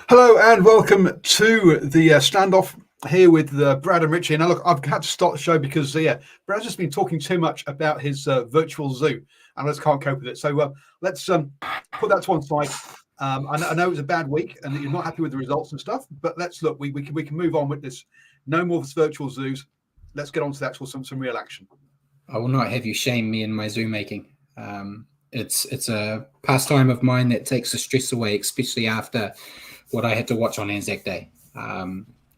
Hello and welcome to the standoff here with Brad and Richie. And look, I've had to stop the show because Brad's just been talking too much about his virtual zoo, and I just can't cope with it. So let's put that to one side. I know it was a bad week, and that you're not happy with the results and stuff. But let's look. We can move on with this. No more virtual zoos. Let's get on to the actual some real action. I will not have you shame me in my zoo making. It's a pastime of mine that takes the stress away, especially after what I had to watch on Anzac Day.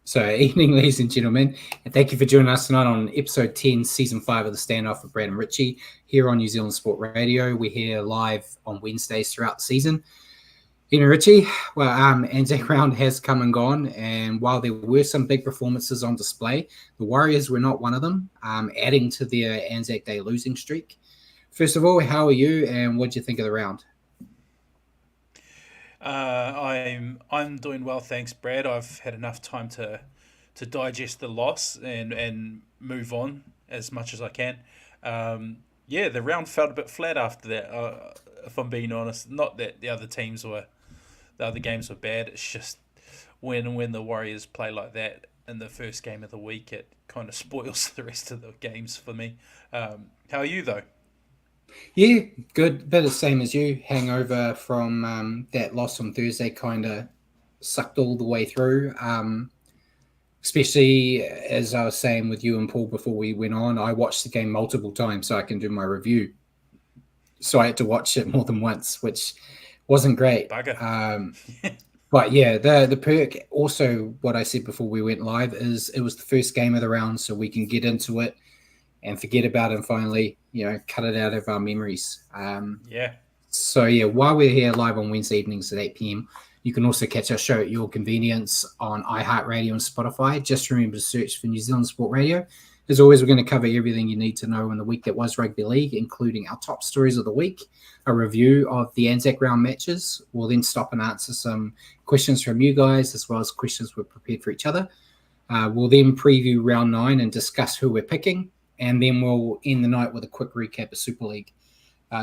So evening, ladies and gentlemen, and thank you for joining us tonight on episode 10, season 5 of the Standoff with Brad and Richie here on New Zealand Sport Radio. We're here live on Wednesdays throughout the season. Richie, well, Anzac round has come and gone, and while there were some big performances on display, the Warriors were not one of them, adding to their Anzac Day losing streak. First of all, how are you, and what do you think of the round? I'm doing well, thanks, Brad. I've had enough time to digest the loss and move on as much as I can. The round felt a bit flat after that. If I'm being honest, not that the other games were bad. It's just when the Warriors play like that in the first game of the week, it kind of spoils the rest of the games for me. How are you though? Yeah, good. Bit the same as you. Hangover from that loss on Thursday kind of sucked all the way through. Especially as I was saying with you and Paul before we went on, I watched the game multiple times so I can do my review. So I had to watch it more than once, which wasn't great. But yeah, the perk, also what I said before we went live, is it was the first game of the round, so we can get into it and forget about it and finally, cut it out of our memories. So yeah, while we're here live on Wednesday evenings at 8 p.m, you can also catch our show at your convenience on iHeartRadio and Spotify. Just remember to search for New Zealand Sport Radio. As always, we're going to cover everything you need to know in the week that was rugby league, including our top stories of the week, a review of the Anzac round matches. We'll then stop and answer some questions from you guys, as well as questions we've prepared for each other. We'll then preview round 9 and discuss who we're picking, and then we'll end the night with a quick recap of Super League.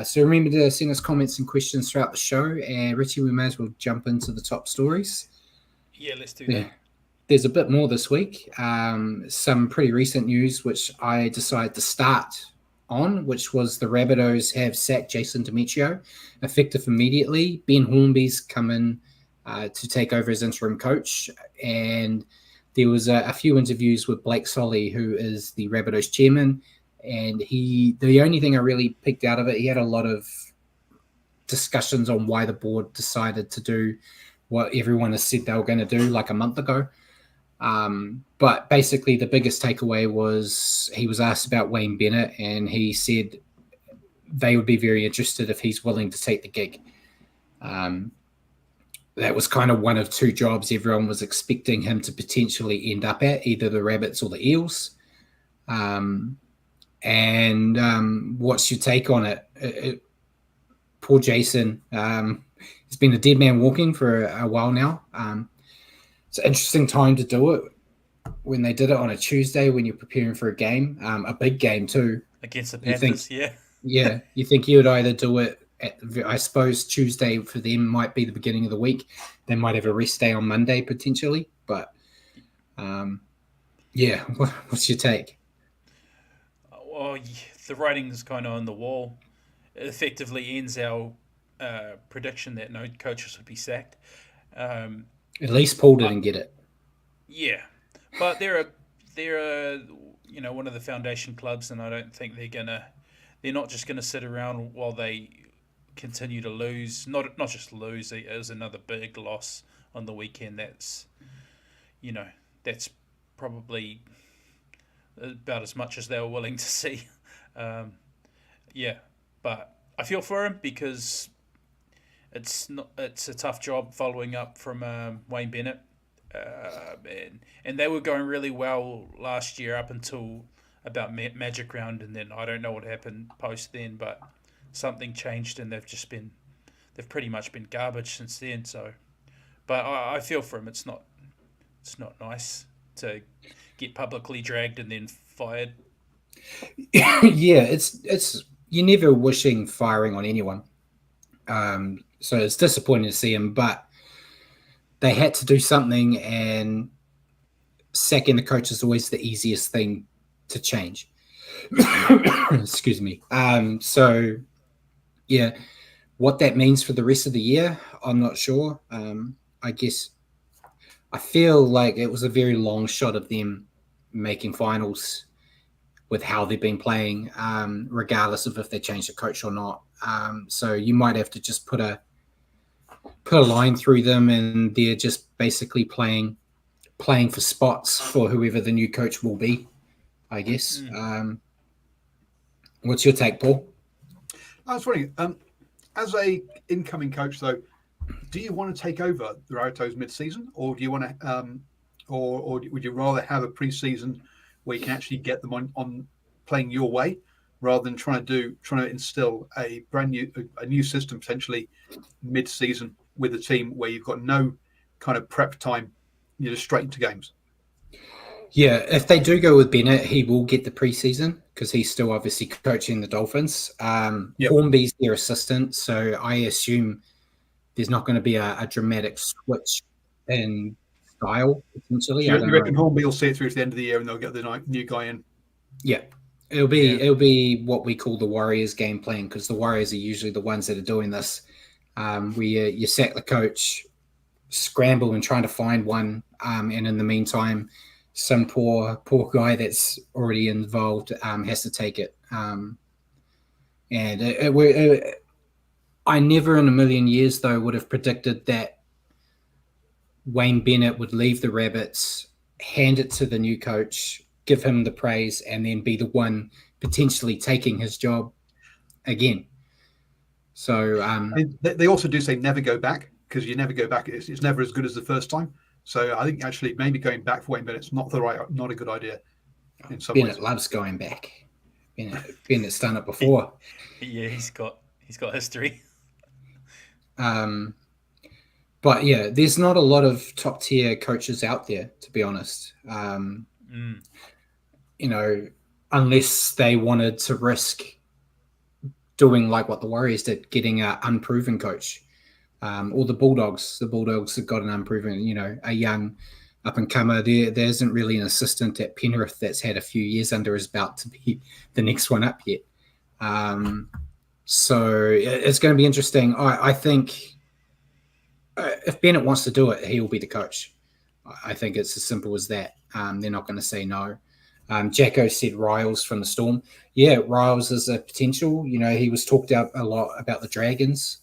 So remember to send us comments and questions throughout the show. And Richie, we may as well jump into the top stories. Yeah, let's do that. There's a bit more this week. Some pretty recent news, which I decided to start on, which was the Rabbitohs have sacked Jason Demetrio, effective immediately. Ben Hornby's come in to take over as interim coach. And there was a few interviews with Blake Solly, who is the Rabbitohs chairman. And the only thing I really picked out of it, he had a lot of discussions on why the board decided to do what everyone has said they were going to do like a month ago. But basically the biggest takeaway was he was asked about Wayne Bennett, and he said they would be very interested if he's willing to take the gig. That was kind of one of two jobs everyone was expecting him to potentially end up at, either the Rabbits or the Eels. What's your take on it? Poor Jason. He's been a dead man walking for a while now. It's an interesting time to do it when they did it on a Tuesday when you're preparing for a game, a big game too. Against the Panthers, Yeah, you think you would either do it at, I suppose, Tuesday for them might be the beginning of the week. They might have a rest day on Monday potentially. But, what's your take? Well, the writing's kind of on the wall. It effectively ends our prediction that no coaches would be sacked. At least Paul didn't get it. Yeah, but they're one of the foundation clubs, and I don't think they're not just gonna sit around while they continue to lose. Not just lose. It was another big loss on the weekend. That's probably about as much as they were willing to see. But I feel for him because it's a tough job following up from Wayne Bennett, and they were going really well last year up until about Magic Round, and then I don't know what happened post then, but something changed and they've pretty much been garbage since then. So, but I feel for him. It's not nice to get publicly dragged and then fired. Yeah, it's you're never wishing firing on anyone. So it's disappointing to see him, but they had to do something, and sacking the coach is always the easiest thing to change. Excuse me. So yeah, what that means for the rest of the year, I'm not sure. I guess I feel like it was a very long shot of them making finals with how they've been playing, regardless of if they change the coach or not. So you might have to just put a line through them, and they're just basically playing for spots for whoever the new coach will be, I guess. What's your take, Paul? I was wondering, as a incoming coach, though, do you want to take over the Rabbitohs mid-season, or do you want to, or would you rather have a pre-season where you can actually get them on playing your way, rather than trying to instill a new system potentially mid-season with a team where you've got no kind of prep time, you're just straight into games? Yeah, if they do go with Bennett, he will get the preseason because he's still obviously coaching the Dolphins. Hornby's their assistant, so I assume there's not going to be a dramatic switch in style, potentially. So you reckon Hornby will see it through to the end of the year and they'll get the new guy in? Yeah. It'll be what we call the Warriors game plan, because the Warriors are usually the ones that are doing this. Where you sack the coach, scramble and trying to find one, and in the meantime, some poor guy that's already involved has to take it. I never in a million years, though, would have predicted that Wayne Bennett would leave the Rabbits, hand it to the new coach, give him the praise, and then be the one potentially taking his job again. So they also do say never go back, because you never go back. It's never as good as the first time. So I think actually maybe going back for Wayne Bennett's not a good idea. In some Bennett ways. loves going back. Bennett's done it before. Yeah, he's got history. But yeah, there's not a lot of top tier coaches out there, to be honest. You know, unless they wanted to risk doing like what the Warriors did, getting an unproven coach, or the Bulldogs. The Bulldogs have got an unproven, a young up and comer. There isn't really an assistant at Penrith that's had a few years under his belt to be the next one up yet. So it's going to be interesting. I think if Bennett wants to do it, he will be the coach. I think it's as simple as that. They're not going to say no. Jacko said Riles from the Storm. Yeah, Riles is a potential. He was talked out a lot about the Dragons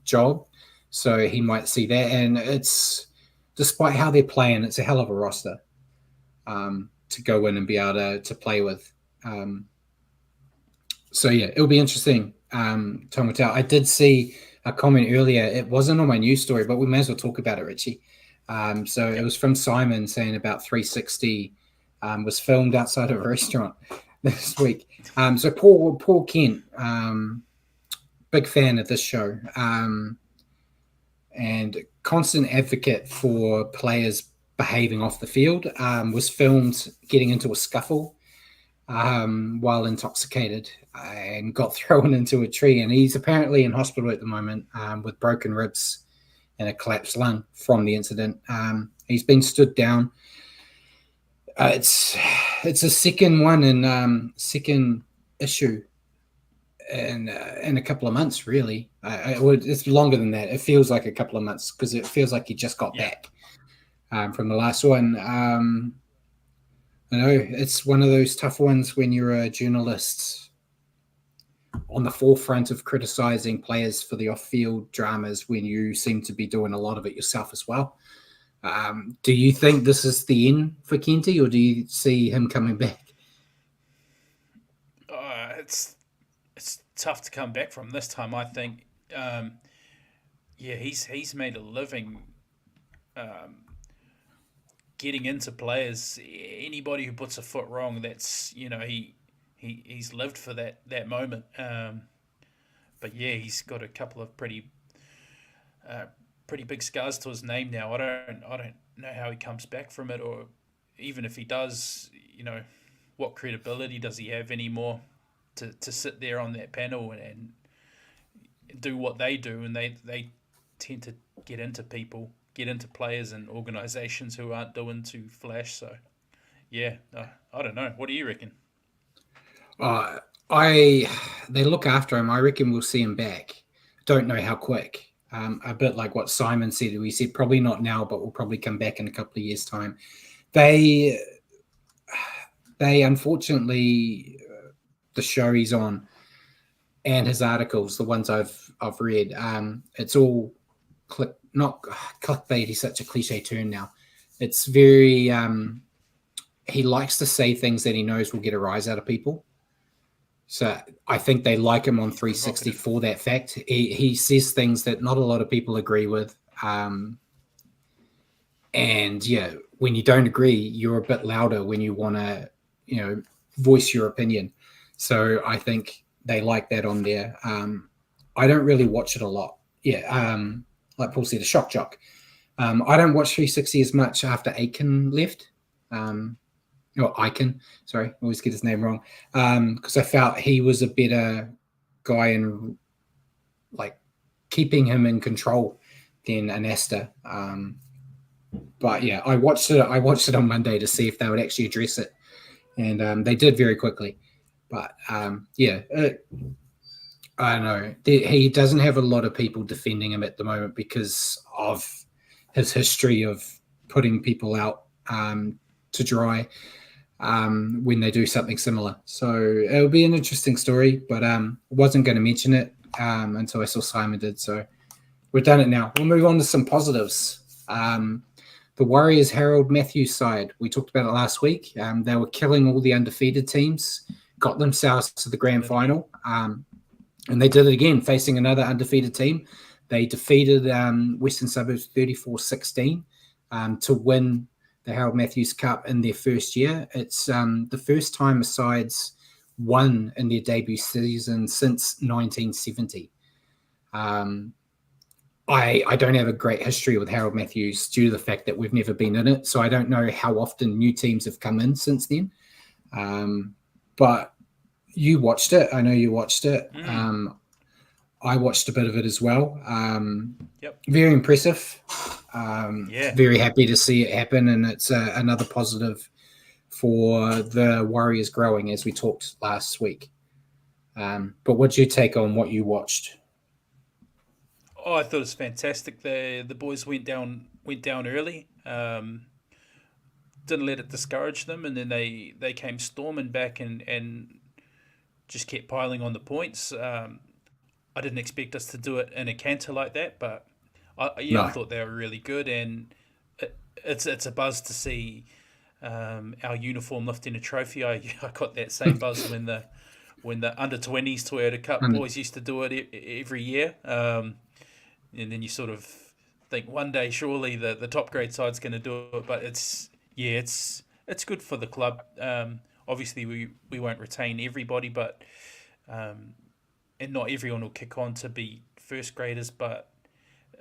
job, so he might see that. And it's, despite how they're playing, it's a hell of a roster to go in and be able to play with. So yeah, it'll be interesting. Time will tell. I did see a comment earlier. It wasn't on my news story, but we may as well talk about it, Richie. It was from Simon saying about 360 was filmed outside of a restaurant this week. So Paul Kent, big fan of this show, and constant advocate for players behaving off the field, was filmed getting into a scuffle while intoxicated and got thrown into a tree. And he's apparently in hospital at the moment with broken ribs and a collapsed lung from the incident. He's been stood down. It's a second one and second issue in a couple of months, really. It's longer than that. It feels like a couple of months because it feels like he just got back from the last one. I know it's one of those tough ones when you're a journalist on the forefront of criticizing players for the off-field dramas when you seem to be doing a lot of it yourself as well. Do you think this is the end for Kenty, or do you see him coming back? It's tough to come back from this time, I think. He's made a living getting into players. Anybody who puts a foot wrong, that's he's lived for that moment. But yeah, he's got a couple of pretty big scars to his name now. I don't know how he comes back from it, or even if he does, what credibility does he have anymore to sit there on that panel and do what they do, and they tend to get into people get into players and organisations who aren't doing too flash. So, yeah, I don't know. What do you reckon? They look after him. I reckon we'll see him back. Don't know how quick. A bit like what Simon said. We said probably not now, but we'll probably come back in a couple of years' time. They unfortunately, the show he's on and his articles, the ones I've read, it's all not clickbait. He's such a cliche term now. It's very he likes to say things that he knows will get a rise out of people. So I think they like him on 360 for that fact. He says things that not a lot of people agree with. And yeah, when you don't agree, you're a bit louder when you want to, voice your opinion. So I think they like that on there. I don't really watch it a lot. Yeah. Like Paul said, a shock jock. I don't watch 360 as much after Aiken left. Aiken, sorry, I always get his name wrong. Because I felt he was a better guy in like keeping him in control than Anasta. But yeah, I watched it on Monday to see if they would actually address it, and they did very quickly. But I don't know. He doesn't have a lot of people defending him at the moment because of his history of putting people out to dry when they do something similar. So it'll be an interesting story, but wasn't going to mention it until I saw Simon did. So we've done it now. We'll move on to some positives. The Warriors Harold Matthews side, we talked about it last week. They were killing all the undefeated teams, got themselves to the grand final, and they did it again, facing another undefeated team. They defeated Western Suburbs 34-16 to win the Harold Matthews Cup in their first year. It's the first time a side's won in their debut season since 1970. I don't have a great history with Harold Matthews due to the fact that we've never been in it, so I don't know how often new teams have come in since then. But you watched it. I know you watched it. I watched a bit of it as well. Yep. Very impressive. Very happy to see it happen, and it's another positive for the Warriors growing, as we talked last week. But what's your take on what you watched? Oh, I thought it was fantastic. The boys went down early. Didn't let it discourage them, and then they came storming back and just kept piling on the points. I didn't expect us to do it in a canter like that, but I thought they were really good, and it's a buzz to see our uniform lifting a trophy. I got that same buzz when the under 20s Toyota Cup boys used to do it every year, and then you sort of think one day surely the top grade side's going to do it, but it's good for the club. Obviously we won't retain everybody, but and not everyone will kick on to be first graders, but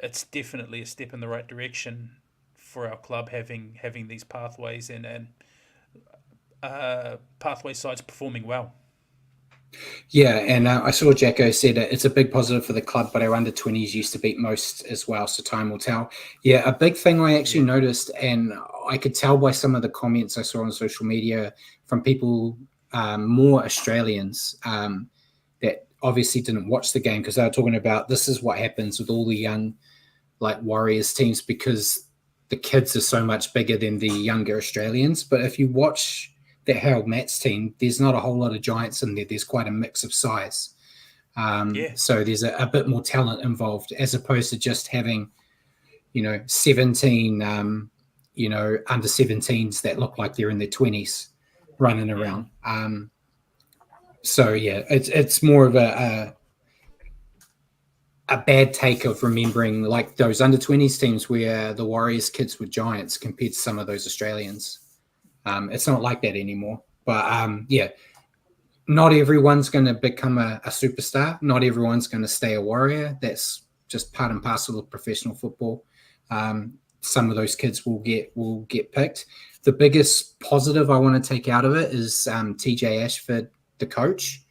it's definitely a step in the right direction for our club having these pathways and pathway sides performing well. Yeah, and I saw Jacko said it's a big positive for the club, but our under-20s used to beat most as well, so time will tell. Yeah, a big thing I actually noticed, and I could tell by some of the comments I saw on social media from people, more Australians, that obviously didn't watch the game because they were talking about this is what happens with all the young Warriors teams because the kids are so much bigger than the younger Australians. But if you watch that Harold Matt's team, there's not a whole lot of giants in there. There's quite a mix of size. So there's a bit more talent involved as opposed to just having, 17, under 17s that look like they're in their 20s running around. So yeah, it's more of a bad take of remembering like those under 20s teams where the Warriors kids were giants compared to some of those Australians. It's not like that anymore. But not everyone's going to become a superstar. Not everyone's going to stay a Warrior. That's just part and parcel of professional football. Some of those kids will get picked. The biggest positive I want to take out of it is TJ Ashford, the coach.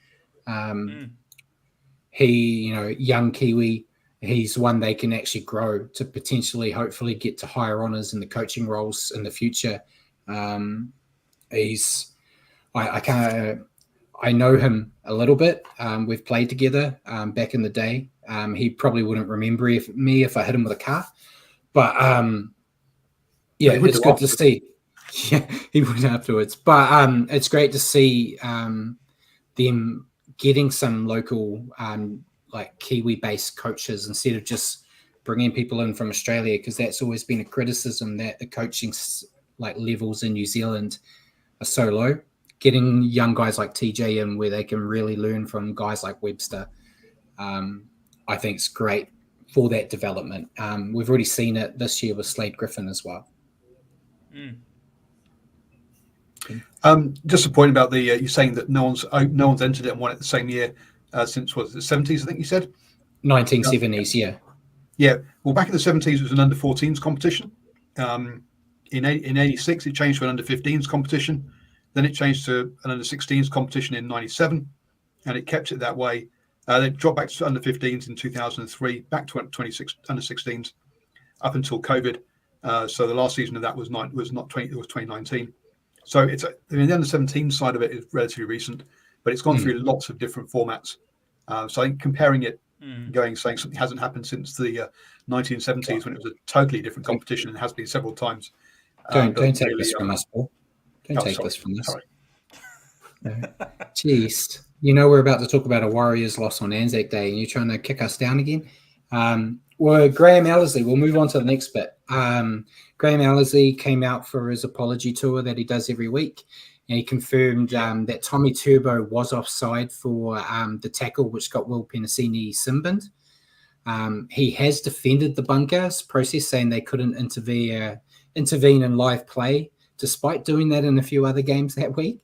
He, young Kiwi, he's one they can actually grow to potentially, hopefully, get to higher honors in the coaching roles in the future. I know him a little bit. We've played together back in the day. He probably wouldn't remember me if I hit him with a car, but it's good to see. Yeah, he went afterwards, but it's great to see them getting some local, like Kiwi-based coaches instead of just bringing people in from Australia, because that's always been a criticism that the coaching levels in New Zealand are so low. Getting young guys like TJ in where they can really learn from guys like Webster, I think is great for that development. We've already seen it this year with Slade Griffin as well. Just a point about the you're saying that no one's entered it and won it the same year since the 70s, I think you said 1970s. Yeah. Well, back in the 70s it was an under 14s competition. In 86 it changed to an under 15s competition. Then it changed to an under 16s competition in 97, and it kept it that way. Then it dropped back to under 15s in 2003, back to under 16s up until COVID. So the last season of that was 2019. So it's the under 17 side of it is relatively recent, but it's gone through lots of different formats. So I think comparing it, saying something hasn't happened since the 1970s when it was a totally different competition and has been several times. Don't take this from us, Paul. Don't take this from us. Jeez. We're about to talk about a Warriors loss on Anzac Day and you're trying to kick us down again. Well, Graham Ellerslie, we'll move on to the next bit. Graham Ellerslie came out for his apology tour that he does every week, and he confirmed that Tommy Turbo was offside for the tackle which got Will Penasini sin-binned. He has defended the bunkers process, saying they couldn't intervene in live play, despite doing that in a few other games that week.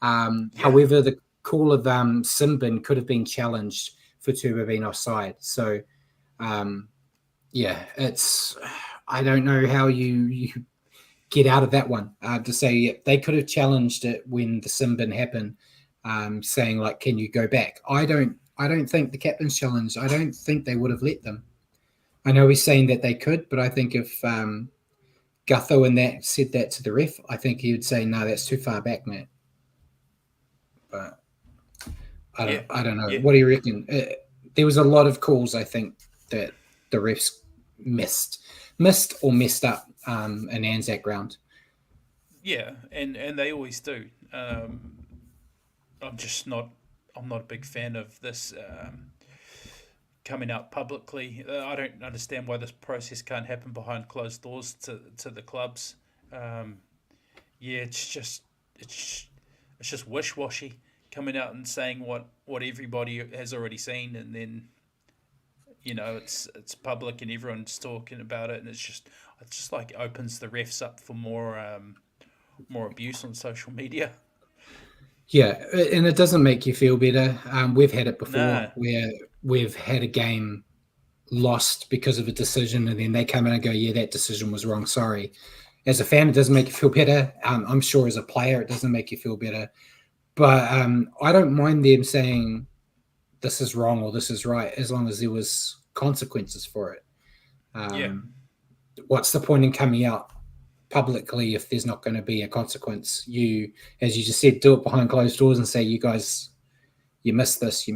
However, the call of sin-bin could have been challenged for Turbo being offside. So, it's I don't know how you get out of that one to say they could have challenged it when the sin-bin happened, saying like, can you go back? I don't think the captain's challenge, I don't think they would have let them. I know he's saying that they could, but I think if Gutho and that said that to the ref, I think he would say, no, that's too far back, mate. But I don't know. Yeah. What do you reckon? There was a lot of calls, I think, that the refs missed or messed up in Anzac ground. Yeah, and they always do. I'm not a big fan of this coming out publicly. I don't understand why this process can't happen behind closed doors to the clubs. It's just wish-washy, coming out and saying what everybody has already seen, and then it's public and everyone's talking about it, and it's just like opens the refs up for more abuse on social media. Yeah, and it doesn't make you feel better. We've had it before where we've had a game lost because of a decision, and then they come in and go, yeah, that decision was wrong, sorry. As a fan, it doesn't make you feel better. I'm sure as a player, it doesn't make you feel better. But I don't mind them saying this is wrong or this is right, as long as there was consequences for it. What's the point in coming out publicly if there's not going to be a consequence? You, as you just said, do it behind closed doors and say, you guys, you missed this,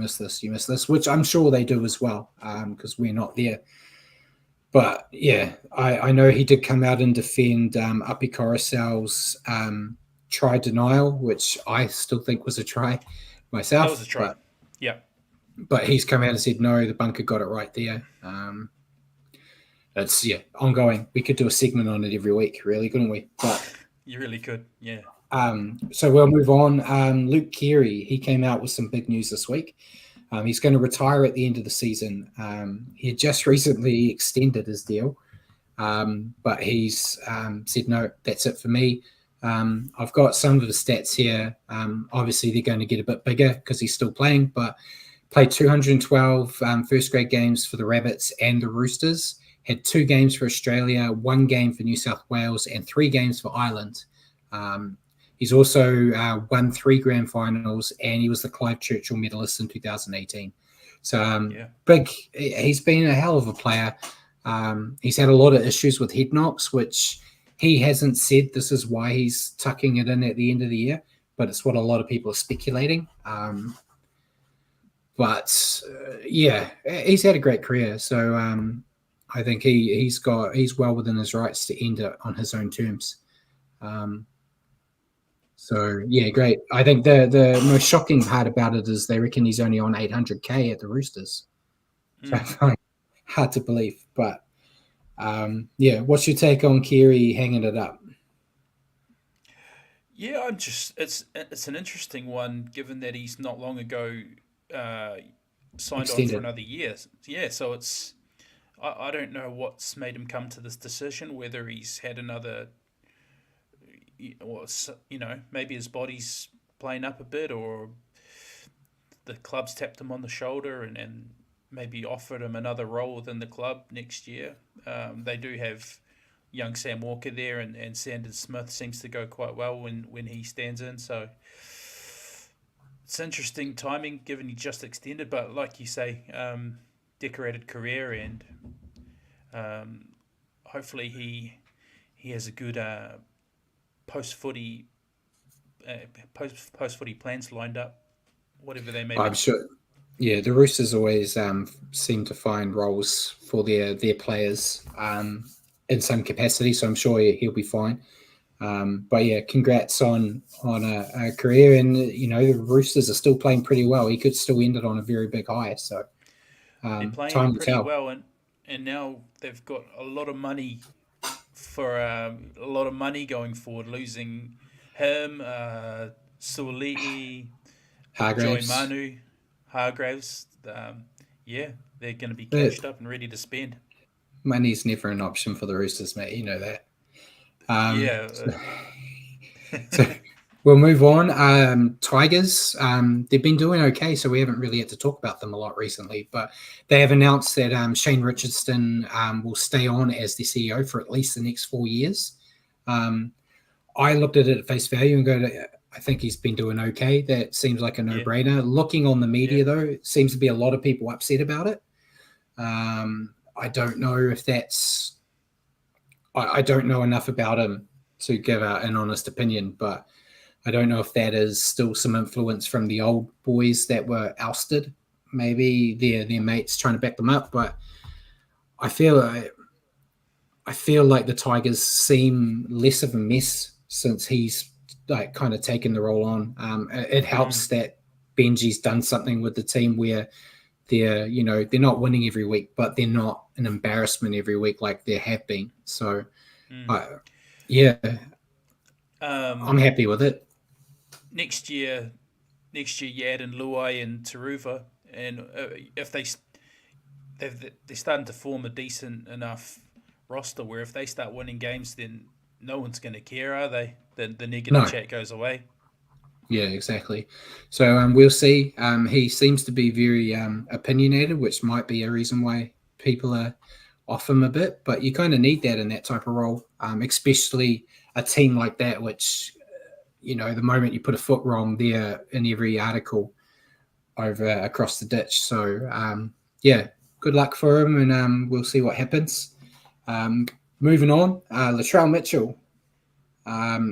which I'm sure they do as well, because we're not there. But yeah, I know he did come out and defend Api Korosal's try denial, which I still think was a try myself. That was a try. But he's come out and said, no, the bunker got it right there. It's ongoing. We could do a segment on it every week, really, couldn't we? But you really could, yeah. So we'll move on. Luke Keary, he came out with some big news this week. He's going to retire at the end of the season. He had just recently extended his deal, but he's said, no, that's it for me. I've got some of the stats here. Obviously, they're going to get a bit bigger because he's still playing, but played 212 first-grade games for the Rabbits and the Roosters, had 2 games for Australia, 1 game for New South Wales, and 3 games for Ireland. He's also won 3 grand finals, and he was the Clive Churchill medalist in 2018. So big. He's been a hell of a player. He's had a lot of issues with head knocks, which he hasn't said this is why he's tucking it in at the end of the year, but it's what a lot of people are speculating. He's had a great career. So I think he's well within his rights to end it on his own terms. Great. I think the most shocking part about it is they reckon he's only on $800K at the Roosters. So I find hard to believe, but what's your take on Keary hanging it up? Yeah, it's an interesting one given that he's not long ago signed Extended. on for another year. Yeah, so it's I don't know what's made him come to this decision. Whether he's had another, or maybe his body's playing up a bit, or the club's tapped him on the shoulder and maybe offered him another role within the club next year. They do have young Sam Walker there, and Sanders Smith seems to go quite well when he stands in. So it's interesting timing given he just extended, but like you say, decorated career, and hopefully he has a good post footy plans lined up, whatever they may be. I'm sure. Yeah, the Roosters always seem to find roles for their players in some capacity, so I'm sure he'll be fine. But yeah, congrats on a career, and the Roosters are still playing pretty well. He could still end it on a very big high. So they're playing time pretty will tell. well, and now they've got a lot of money going forward. Losing him, Suoliti, Hargraves. Joey Manu, Hargraves. They're going to be cashed up and ready to spend. Money's never an option for the Roosters, mate. You know that. So we'll move on. Tigers, they've been doing okay, so we haven't really had to talk about them a lot recently, but they have announced that Shane Richardson will stay on as the CEO for at least the next 4 years. I looked at it at face value and I think he's been doing okay. That seems like a no-brainer. Yeah. Looking on the media, though, seems to be a lot of people upset about it. I don't know if that's... I don't know enough about him to give an honest opinion, but I don't know if that is still some influence from the old boys that were ousted. Maybe their mates trying to back them up, but I feel like the Tigers seem less of a mess since he's kind of taken the role on. It helps that Benji's done something with the team where they're not winning every week, but they're not an embarrassment every week like there have been. So, I'm happy with it. Next year you add in Luai and Taruva, and if they're starting to form a decent enough roster where if they start winning games, then no one's going to care, are they? The negative chat goes away. Yeah, exactly. So we'll see. He seems to be very opinionated, which might be a reason why people are off him a bit. But you kind of need that in that type of role, especially a team like that, which, the moment you put a foot wrong, they're in every article across the ditch. So, good luck for him, and we'll see what happens. Moving on, Latrell Mitchell.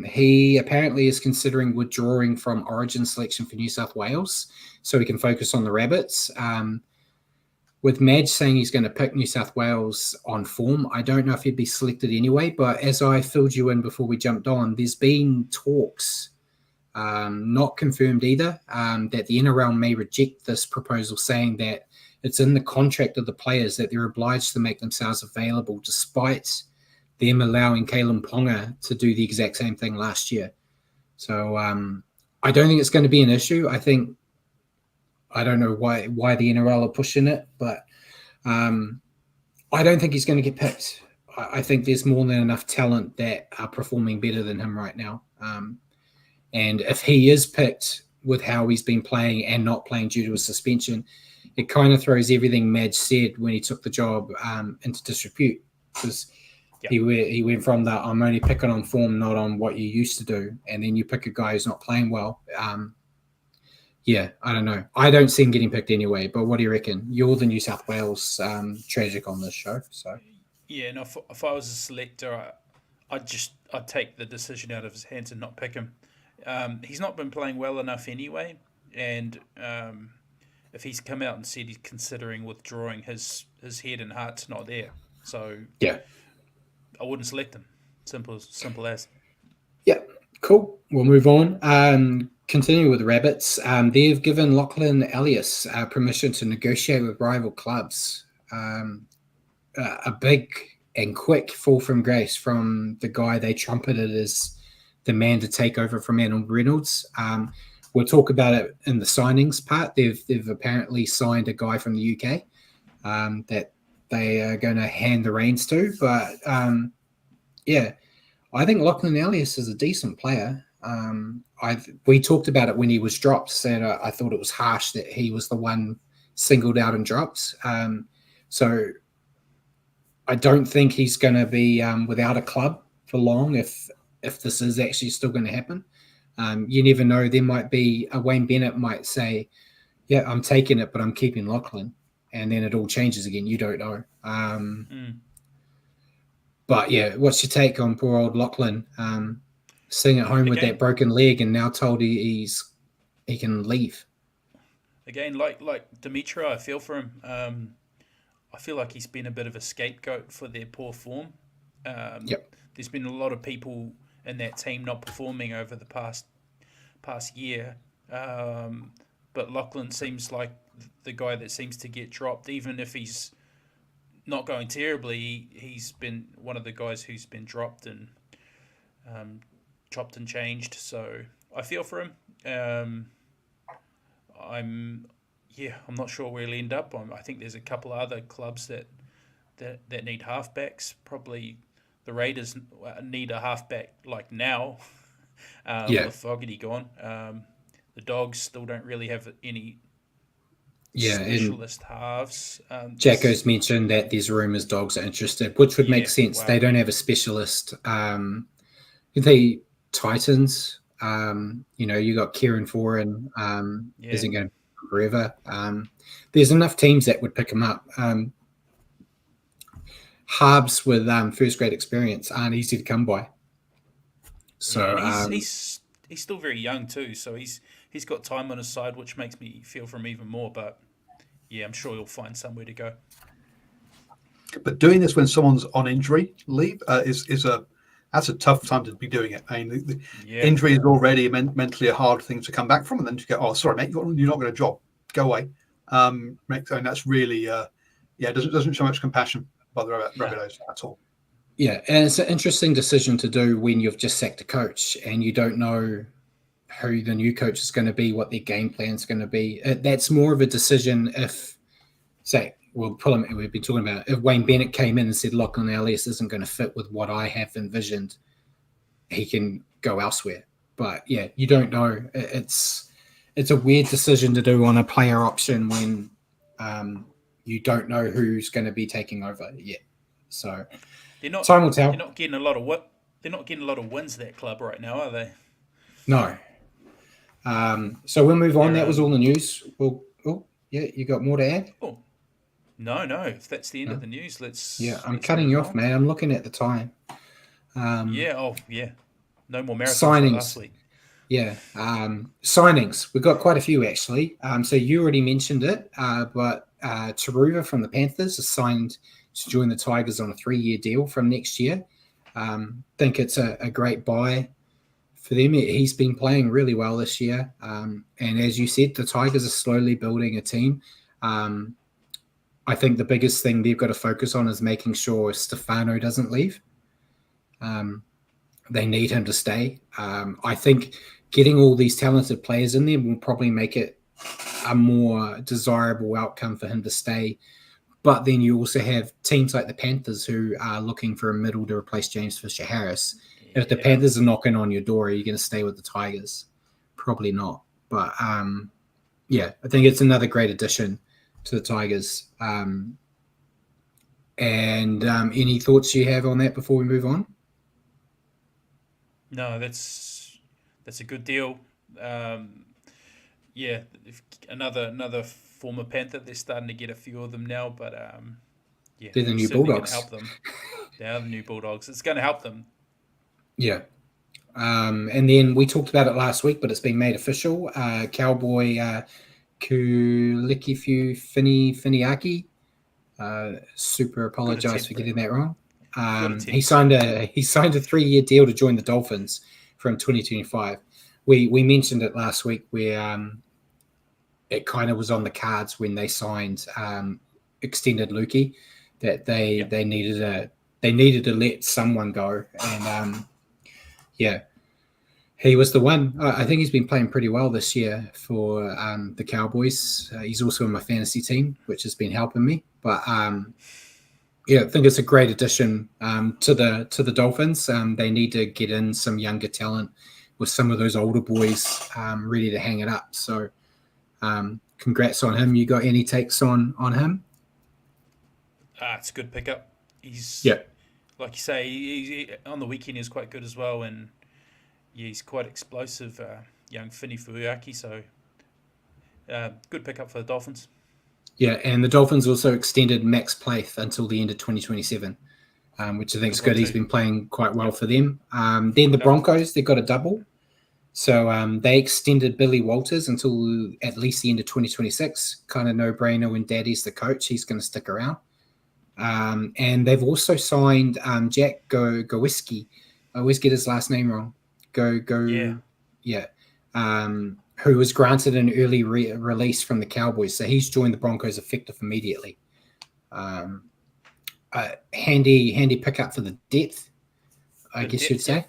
He apparently is considering withdrawing from Origin selection for New South Wales so he can focus on the Rabbits. With Madge saying he's going to pick New South Wales on form, I don't know if he'd be selected anyway, but as I filled you in before we jumped on, there's been talks, not confirmed either, that the NRL may reject this proposal, saying that it's in the contract of the players that they're obliged to make themselves available despite them allowing Kalen Ponga to do the exact same thing last year. So I don't think it's going to be an issue. I don't know why the NRL are pushing it, but I don't think he's going to get picked. I think there's more than enough talent that are performing better than him right now. And if he is picked with how he's been playing and not playing due to a suspension, it kind of throws everything Madge said when he took the job into disrepute, because he went from that I'm only picking on form, not on what you used to do, and then you pick a guy who's not playing well. yeah, I don't know. I don't see him getting picked anyway. But what do you reckon? You're the New South Wales tragic on this show, so Yeah, and if I was a selector, I'd take the decision out of his hands and not pick him. He's not been playing well enough anyway, and if he's come out and said he's considering withdrawing, his head and heart's not there. So yeah. I wouldn't select him. Simple as. Yeah, cool. We'll move on. Continue with the Rabbits. They've given Lachlan Elias permission to negotiate with rival clubs. A big and quick fall from grace from the guy they trumpeted as the man to take over from Adam Reynolds. We'll talk about it in the signings part. They've apparently signed a guy from the UK that they are going to hand the reins to. But yeah, I think Lachlan Elias is a decent player. We talked about it when he was dropped, said I thought it was harsh that he was the one singled out and dropped. So I don't think he's going to be without a club for long if this is actually still going to happen. You never know. There might be a Wayne Bennett might say, yeah, I'm taking it, but I'm keeping Lachlan. And then it all changes again. You don't know. But yeah, what's your take on poor old Lachlan sitting at home with that broken leg and now told he can leave? Again, like Dimitri, I feel for him. I feel like he's been a bit of a scapegoat for their poor form. There's been a lot of people in that team not performing over the past year. But Lachlan seems like the guy that seems to get dropped, even if he's not going terribly. He's been one of the guys who's been dropped and chopped and changed. So I feel for him. I'm not sure where he'll end up. I think there's a couple of other clubs that need halfbacks. Probably the Raiders need a halfback like now. With Fogarty gone. The Dogs still don't really have any specialist halves. Jacko's mentioned that there's rumours Dogs are interested, which would make sense. Wow. They don't have a specialist. The Titans, you got Kieran Foran, isn't going to be forever. There's enough teams that would pick him up. Harbs with first grade experience aren't easy to come by. So he's still very young too, so he's got time on his side, which makes me feel for him even more. But yeah, I'm sure he'll find somewhere to go. But doing this when someone's on injury leave that's a tough time to be doing it. I mean, the injury is already mentally a hard thing to come back from, and then to go, oh, sorry, mate, you're not going to job, go away. And that's really, doesn't show much compassion by the Rabbitohs at all. Yeah, and it's an interesting decision to do when you've just sacked a coach and you don't know who the new coach is going to be, what their game plan is going to be. That's more of a decision if, say, we've been talking about if Wayne Bennett came in and said Lachlan Elias isn't going to fit with what I have envisioned, he can go elsewhere. But yeah, you don't know. It's a weird decision to do on a player option when you don't know who's going to be taking over yet. So time will tell. They're not getting a lot of wins, that club right now, are they? No. So we'll move on. That was all the news. You got more to add? Oh. No. If that's the end of the news, I'm cutting you off, man. I'm looking at the time. No more marathons signings last week. Yeah. Signings. We've got quite a few, actually. So you already mentioned it, but Taruva from the Panthers is signed to join the Tigers on a 3-year deal from next year. Think it's a great buy for them. He's been playing really well this year. And as you said, the Tigers are slowly building a team. I think the biggest thing they've got to focus on is making sure Stefano doesn't leave. They need him to stay. I think getting all these talented players in there will probably make it a more desirable outcome for him to stay. But then you also have teams like the Panthers who are looking for a middle to replace James Fisher-Harris. If the Panthers are knocking on your door, are you going to stay with the Tigers? Probably not. But I think it's another great addition to the Tigers. Any thoughts you have on that before we move on? No, that's a good deal. yeah, another former Panther. They're starting to get a few of them now, but yeah, They're the it's new certainly going to Bulldogs. help them. They are the new Bulldogs. It's going to help them. Yeah. And then we talked about it last week, but it's been made official. Cowboy Kulikifu Finiaki. Super apologize for getting that wrong. He signed a 3-year deal to join the Dolphins from 2025. We mentioned it last week where it kind of was on the cards when they signed extended Lukey that they needed to let someone go, and yeah, he was the one. I think he's been playing pretty well this year for the Cowboys. He's also in my fantasy team, which has been helping me. But yeah, I think it's a great addition to the Dolphins. They need to get in some younger talent with some of those older boys ready to hang it up. So congrats on him. You got any takes on him? It's a good pickup. He's Yeah. Like you say, he on the weekend is quite good as well, and yeah, he's quite explosive, young Fini Fuiaki. So good pickup for the Dolphins. Yeah, and the Dolphins also extended Max Plath until the end of 2027, which I think is good. He's been playing quite well for them. Then the Broncos, they got a double. So they extended Billy Walters until at least the end of 2026. Kind of no-brainer when Daddy's the coach. He's going to stick around. And they've also signed Jack Gowiski. I always get his last name wrong. Yeah. Who was granted an early release from the Cowboys. So he's joined the Broncos effective immediately. Handy pickup for the depth, I guess you'd say.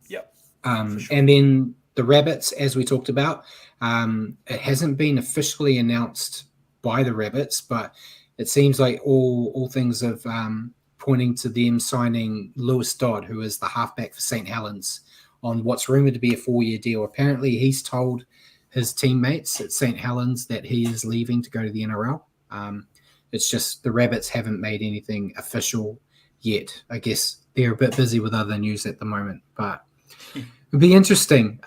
Yep. Sure. And then the Rabbits, as we talked about, it hasn't been officially announced by the Rabbits, but it seems like all things of pointing to them signing Lewis Dodd, who is the halfback for St. Helens, on what's rumored to be a 4-year deal. Apparently, he's told his teammates at St. Helens that he is leaving to go to the NRL. It's just the Rabbits haven't made anything official yet. I guess they're a bit busy with other news at the moment, but it'd be interesting.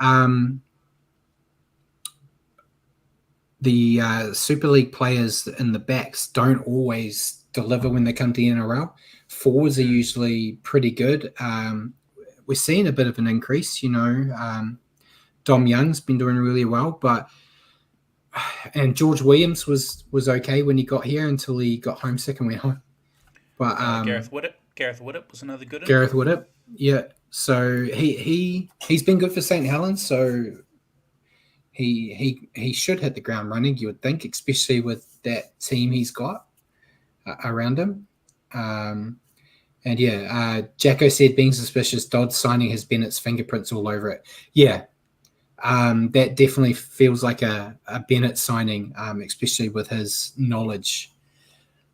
The Super League players in the backs don't always deliver when they come to the NRL. Forwards are usually pretty good. We're seeing a bit of an increase, Dom Young's been doing really well, and George Williams was okay when he got here until he got homesick and went home. But Gareth Widdop was another good one. Gareth Widdop, yeah. So he's been good for St. Helens, so he should hit the ground running, you would think, especially with that team he's got around him. And yeah, Jacko said being suspicious, Dodd signing his Bennett's fingerprints all over it. Yeah, that definitely feels like a Bennett signing, especially with his knowledge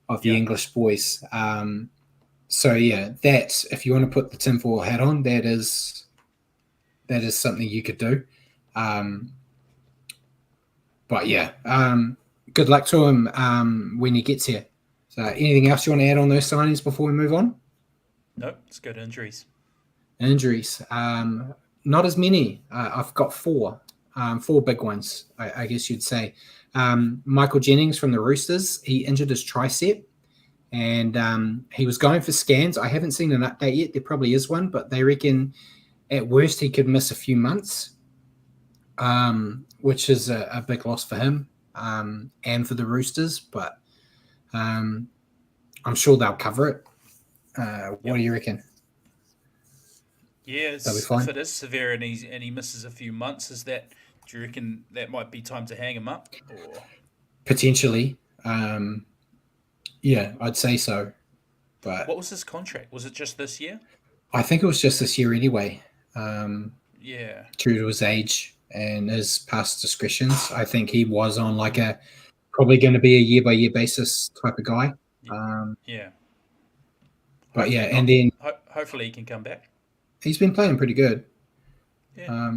of the English boys. So yeah, that if you want to put the tinfoil hat on, that is something you could do. But yeah, good luck to him when he gets here. So anything else you want to add on those signings before we move on? Nope, let's go to injuries. Not as many. I've got four big ones, I guess you'd say. Michael Jennings from the Roosters, he injured his tricep, and he was going for scans. I haven't seen an update yet. There probably is one, but they reckon at worst he could miss a few months, which is a big loss for him and for the Roosters, but I'm sure they'll cover it. What do you reckon? Yeah, if it is severe and he misses a few months, do you reckon that might be time to hang him up? Or potentially, yeah, I'd say so. But what was his contract? Was it just this year? I think it was just this year anyway. Yeah, true to his age and his past discretions, I think he was on probably going to be a year-by-year basis type of guy. Yeah. But yeah, and then hopefully he can come back. He's been playing pretty good. Yeah.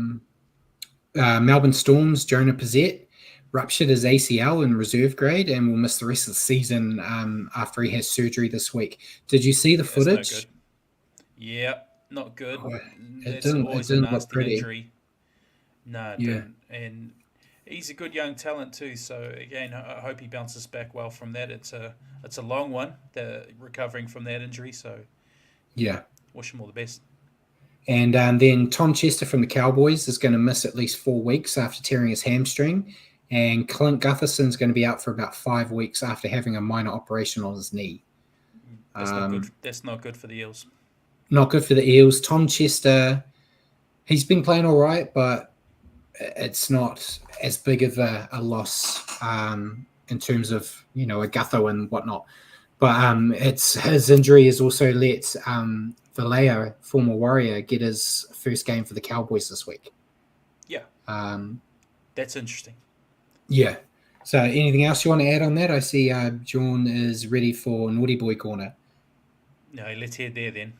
Melbourne Storm's Jonah Pizzette ruptured his ACL in reserve grade and will miss the rest of the season after he has surgery this week. Did you see the footage? No good. Yeah, not good. It didn't look pretty. Injury. No, it didn't. And He's a good young talent too. So again, I hope he bounces back well from that. It's a long one, recovering from that injury. So yeah, wish him all the best. And then Tom Chester from the Cowboys is going to miss at least 4 weeks after tearing his hamstring. And Clint Gutherson's going to be out for about 5 weeks after having a minor operation on his knee. That's not good. That's not good for the Eels. Not good for the Eels. Tom Chester, he's been playing all right, but it's not as big of a loss in terms of, a Gutho and whatnot. But it's his injury has also let Vallejo, former Warrior, get his first game for the Cowboys this week. Yeah. That's interesting. Yeah. So anything else you want to add on that? I see John is ready for Naughty Boy Corner. No, let's head there then.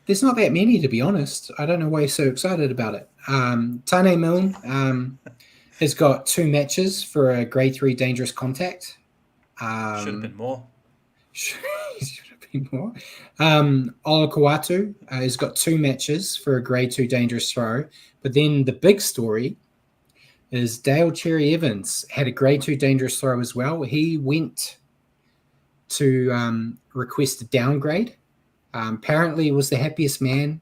There's not that many, to be honest. I don't know why you're so excited about it. Tane Milne has got 2 matches for a grade 3 dangerous contact. Should have been more. Should have been more. Olakauatu has got 2 matches for a grade 2 dangerous throw. But then the big story is Dale Cherry Evans had a grade 2 dangerous throw as well. He went to request a downgrade. Apparently he was the happiest man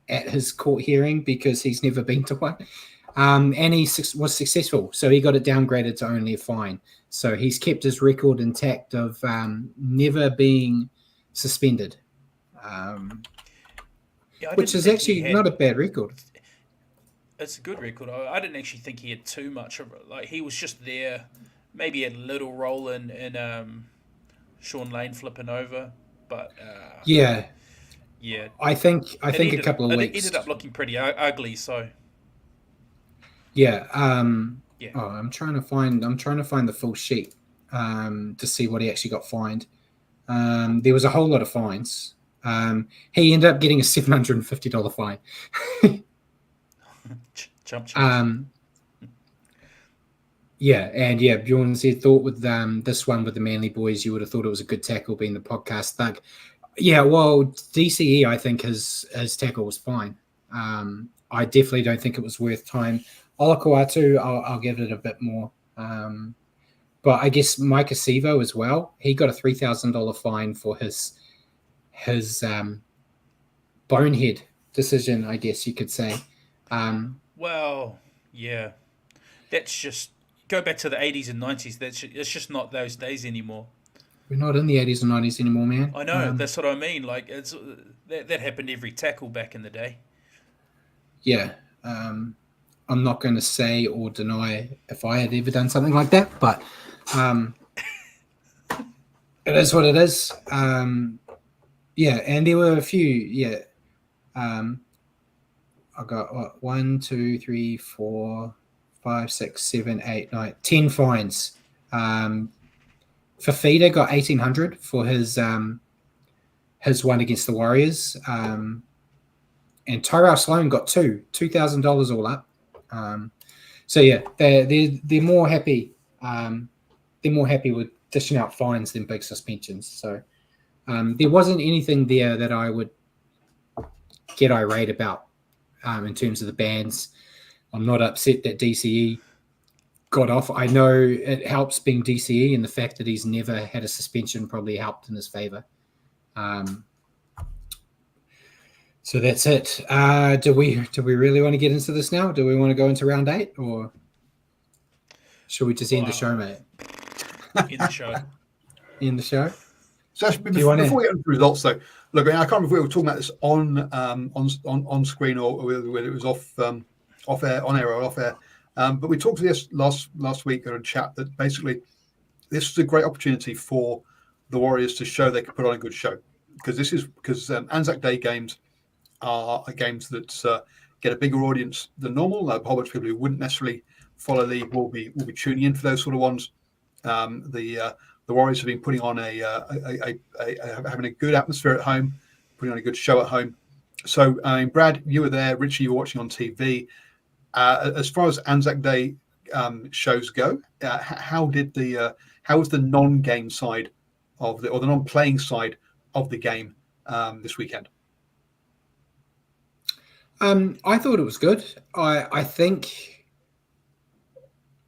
at his court hearing because he's never been to one. And he was successful. So he got it downgraded to only a fine. So he's kept his record intact of never being suspended, which is actually not a bad record. It's a good record. I didn't actually think he had too much. Like, he was just there, maybe a little role in Sean Lane flipping over. But yeah, I think a ended, couple of weeks ended up looking pretty ugly. So yeah, yeah. Oh, I'm trying to find the full sheet to see what he actually got fined. There was a whole lot of fines. He ended up getting a $750 fine. Jump. Yeah, and yeah, Bjorn said, thought with this one with the Manly boys, you would have thought it was a good tackle being the podcast thug. Yeah, well, DCE, I think his tackle was fine. I definitely don't think it was worth time. Olakauatu, I'll give it a bit more. But I guess Mike Acevo as well, he got a $3,000 fine for his bonehead decision, I guess you could say. Well, yeah. That's just... Go back to the 80s and 90s. It's just not those days anymore. We're not in the 80s and 90s anymore, man. I know. That's what I mean. Like, that happened every tackle back in the day. Yeah. I'm not going to say or deny if I had ever done something like that, but it is what it is. Yeah, and there were a few. Yeah. I got 1, 2, 3, 4, 5, 6, 7, 8, 9, 10 fines. Fafita got $1,800 for his one against the Warriors, and Tyrell Sloan got $2,000 all up. So yeah, they're more happy. They're more happy with dishing out fines than big suspensions. So there wasn't anything there that I would get irate about in terms of the bans. I'm not upset that DCE got off. I know it helps being DCE, and the fact that he's never had a suspension probably helped in his favor. So that's it. Do we really want to get into this now? Do we want to go into round 8, or should we just end the show, mate? End the show. End the show. So before we get into the results, though, look, I can't remember if we were talking about this on screen or whether it was off air, on air or off air. But we talked to this last week in a chat that basically this is a great opportunity for the Warriors to show they can put on a good show, because Anzac Day games are games that get a bigger audience than normal. A whole bunch of people who wouldn't necessarily follow the league will be tuning in for those sort of ones. The Warriors have been putting on having a good atmosphere at home, putting on a good show at home. So, Brad, you were there. Richie, you were watching on TV. As far as Anzac Day shows go, how was the non-game side or the non-playing side of the game this weekend? I thought it was good. I think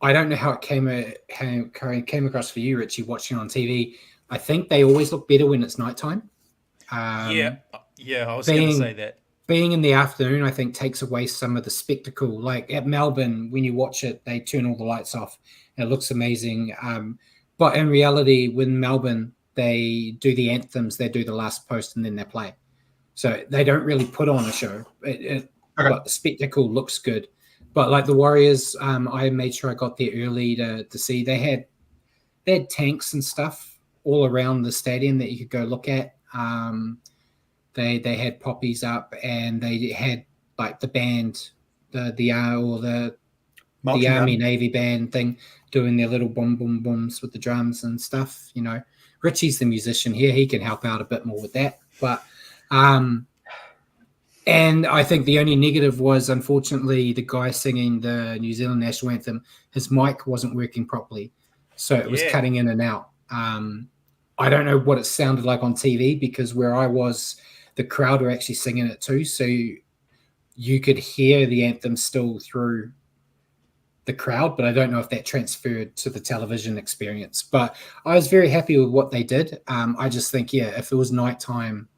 I don't know how it came across for you, Richie, watching on TV. I think they always look better when it's nighttime. Yeah, I was going to say that. Being in the afternoon, I think, takes away some of the spectacle. Like at Melbourne, when you watch it, they turn all the lights off and it looks amazing. But in reality, when Melbourne, they do the anthems, they do the last post, and then they play. So they don't really put on a show. But the spectacle looks good. But like the Warriors, I made sure I got there early to see. They had tanks and stuff all around the stadium that you could go look at. They had poppies up, and they had like the band, the Army Navy band thing, doing their little boom boom booms with the drums and stuff. You know, Richie's the musician here; he can help out a bit more with that. But and I think the only negative was, unfortunately, the guy singing the New Zealand national anthem, his mic wasn't working properly, so it was cutting in and out. I don't know what it sounded like on TV, because where I was, the crowd were actually singing it too, so you could hear the anthem still through the crowd, but I don't know if that transferred to the television experience. But I was very happy with what they did. I just think, if it was nighttime,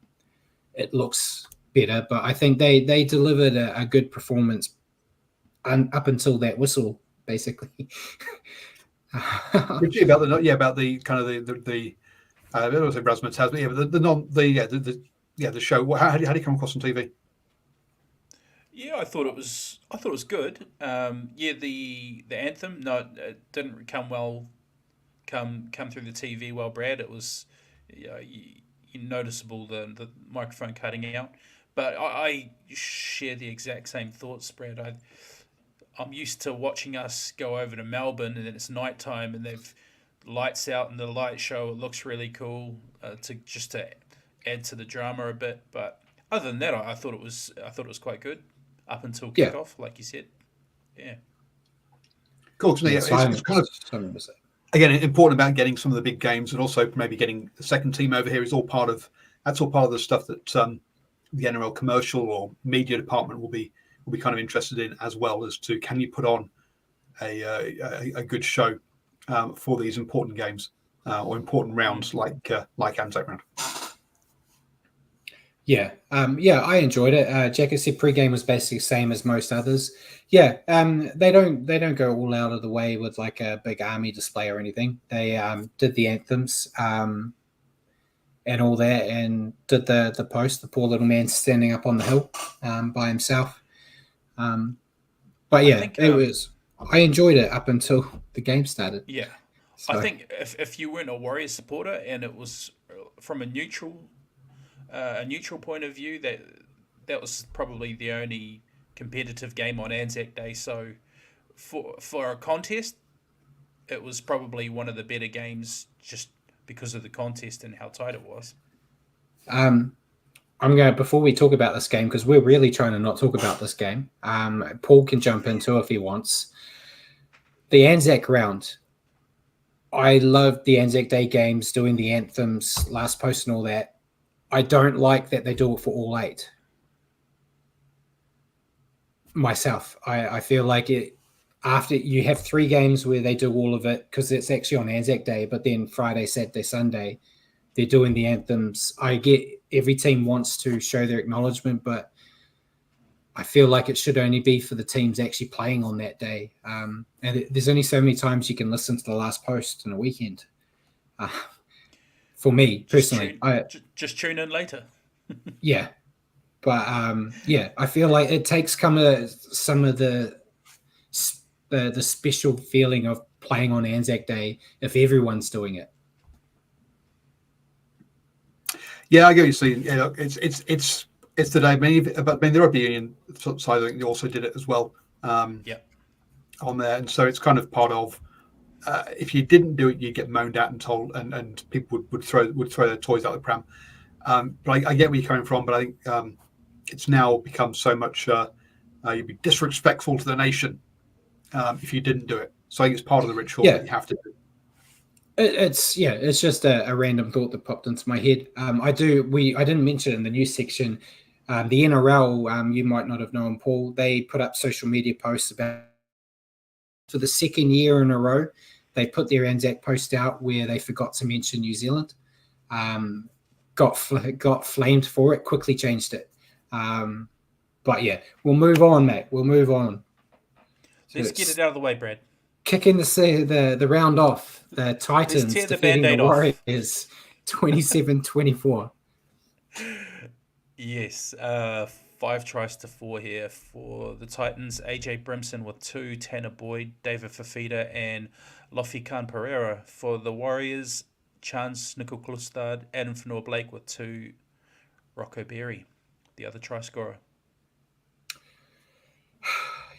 it looks better. But I think they delivered a good performance up until that whistle, basically. about the kind of the I don't know if Rasmus has, but the show. How do you come across on TV? Yeah, I thought it was good. The anthem, no, it didn't come through the TV well, Brad. It was noticeable the microphone cutting out. But I share the exact same thoughts, Brad. I'm used to watching us go over to Melbourne, and then it's nighttime, and they've lights out in the light show. It looks really cool to add to the drama a bit. But other than that, I thought it was quite good up until kickoff, like you said. Yeah. Cool. So it's kind of again important about getting some of the big games, and also maybe getting the second team over here is all part of the stuff that the NRL commercial or media department will be kind of interested in, as well as to, can you put on a good show for these important games or important rounds like Anzac Round. I enjoyed it. Jack said pre-game was basically the same as most others. They don't go all out of the way with like a big army display or anything. They did the anthems and all that, and did the post. The poor little man standing up on the hill by himself. I enjoyed it up until the game started. Yeah, so. I think if you weren't a Warriors supporter and it was from a neutral point of view, that was probably the only competitive game on Anzac Day. So for a contest, it was probably one of the better games, just because of the contest and how tight it was. Before we talk about this game, because we're really trying to not talk about this game, Paul can jump into if he wants. The Anzac round. I loved the Anzac Day games, doing the anthems, last post and all that. I don't like that they do it for all 8. Myself, I feel like it, after you have 3 games where they do all of it, because it's actually on Anzac Day, but then Friday, Saturday, Sunday, they're doing the anthems. I get every team wants to show their acknowledgement, but I feel like it should only be for the teams actually playing on that day. And there's only so many times you can listen to the last post in a weekend. For me personally, just tune in later. Yeah, but I feel like it takes some of the special feeling of playing on Anzac Day if everyone's doing it. Yeah, I get what you're saying. Yeah, it's the day. But the rugby union side, I think, they also did it as well. On there, and so it's kind of part of. If you didn't do it, you get moaned at and told, and people would throw their toys out the pram. But I get where you're coming from. But I think it's now become so much. You'd be disrespectful to the nation if you didn't do it. So I think it's part of the ritual that you have to do. It's just a random thought that popped into my head. I didn't mention it in the news section. The NRL, you might not have known, Paul. They put up social media posts about for the second year in a row, they put their Anzac post out where they forgot to mention New Zealand. Got flamed for it, quickly changed it. But yeah, we'll move on, mate. We'll move on. Let's get it out of the way, Brad. Kicking the round off, the Titans tear the defeating the Band-Aid off. Warriors 27-24. Yes, 5-4 here for the Titans. AJ Brimson with 2, Tanner Boyd, David Fafita, and Lofi Khan Pereira. For the Warriors, Chance Nickel-Klustad, Adam Fanor-Blake with 2, Rocco Berry, the other try scorer.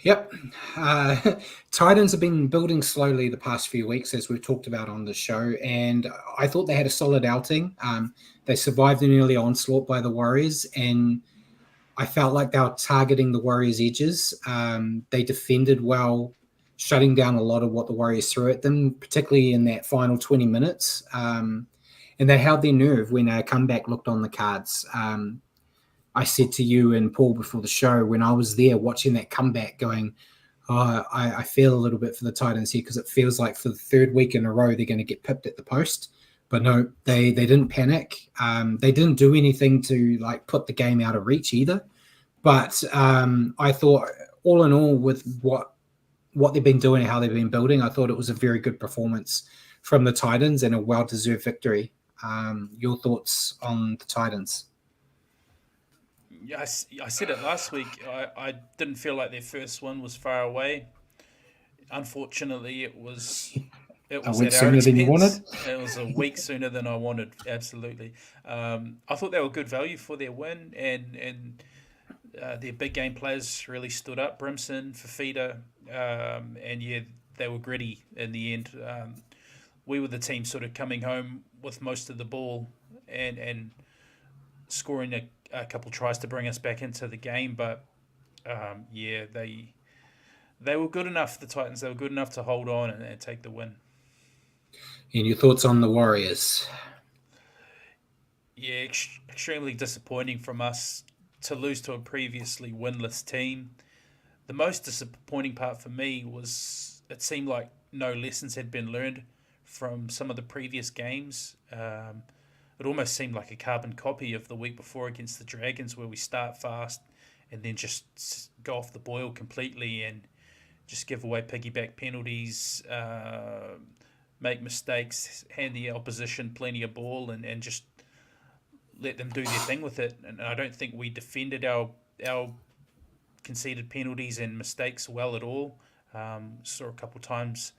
Yep. Titans have been building slowly the past few weeks, as we've talked about on the show, and I thought they had a solid outing. They survived an early onslaught by the Warriors, and I felt like they were targeting the Warriors' edges. They defended well, shutting down a lot of what the Warriors threw at them, particularly in that final 20 minutes. And they held their nerve when a comeback looked on the cards. I said to you and Paul before the show, when I was there watching that comeback, going, I feel a little bit for the Titans here, because it feels like for the third week in a row they're going to get pipped at the post. But no, they didn't panic. They didn't do anything to like put the game out of reach either. But I thought, all in all, with what they've been doing and how they've been building, I thought it was a very good performance from the Titans and a well-deserved victory. Your thoughts on the Titans? Yeah, I said it last week. I didn't feel like their first one was far away. Unfortunately, it was a week at our sooner than you wanted. It was a week sooner than I wanted. Absolutely. I thought they were good value for their win, and their big game players really stood up. Brimson, Fafita, and yeah, they were gritty in the end. We were the team sort of coming home with most of the ball and scoring a couple tries to bring us back into the game, but yeah, they were good enough. The Titans, they were good enough to hold on and take the win. And your thoughts on the Warriors? Yeah, extremely disappointing from us to lose to a previously winless team. The most disappointing part for me was it seemed like no lessons had been learned from some of the previous games. It almost seemed like a carbon copy of the week before against the Dragons, where we start fast and then just go off the boil completely and just give away piggyback penalties, make mistakes, hand the opposition plenty of ball, and just let them do their thing with it. And I don't think we defended our conceded penalties and mistakes well at all. Saw a couple times,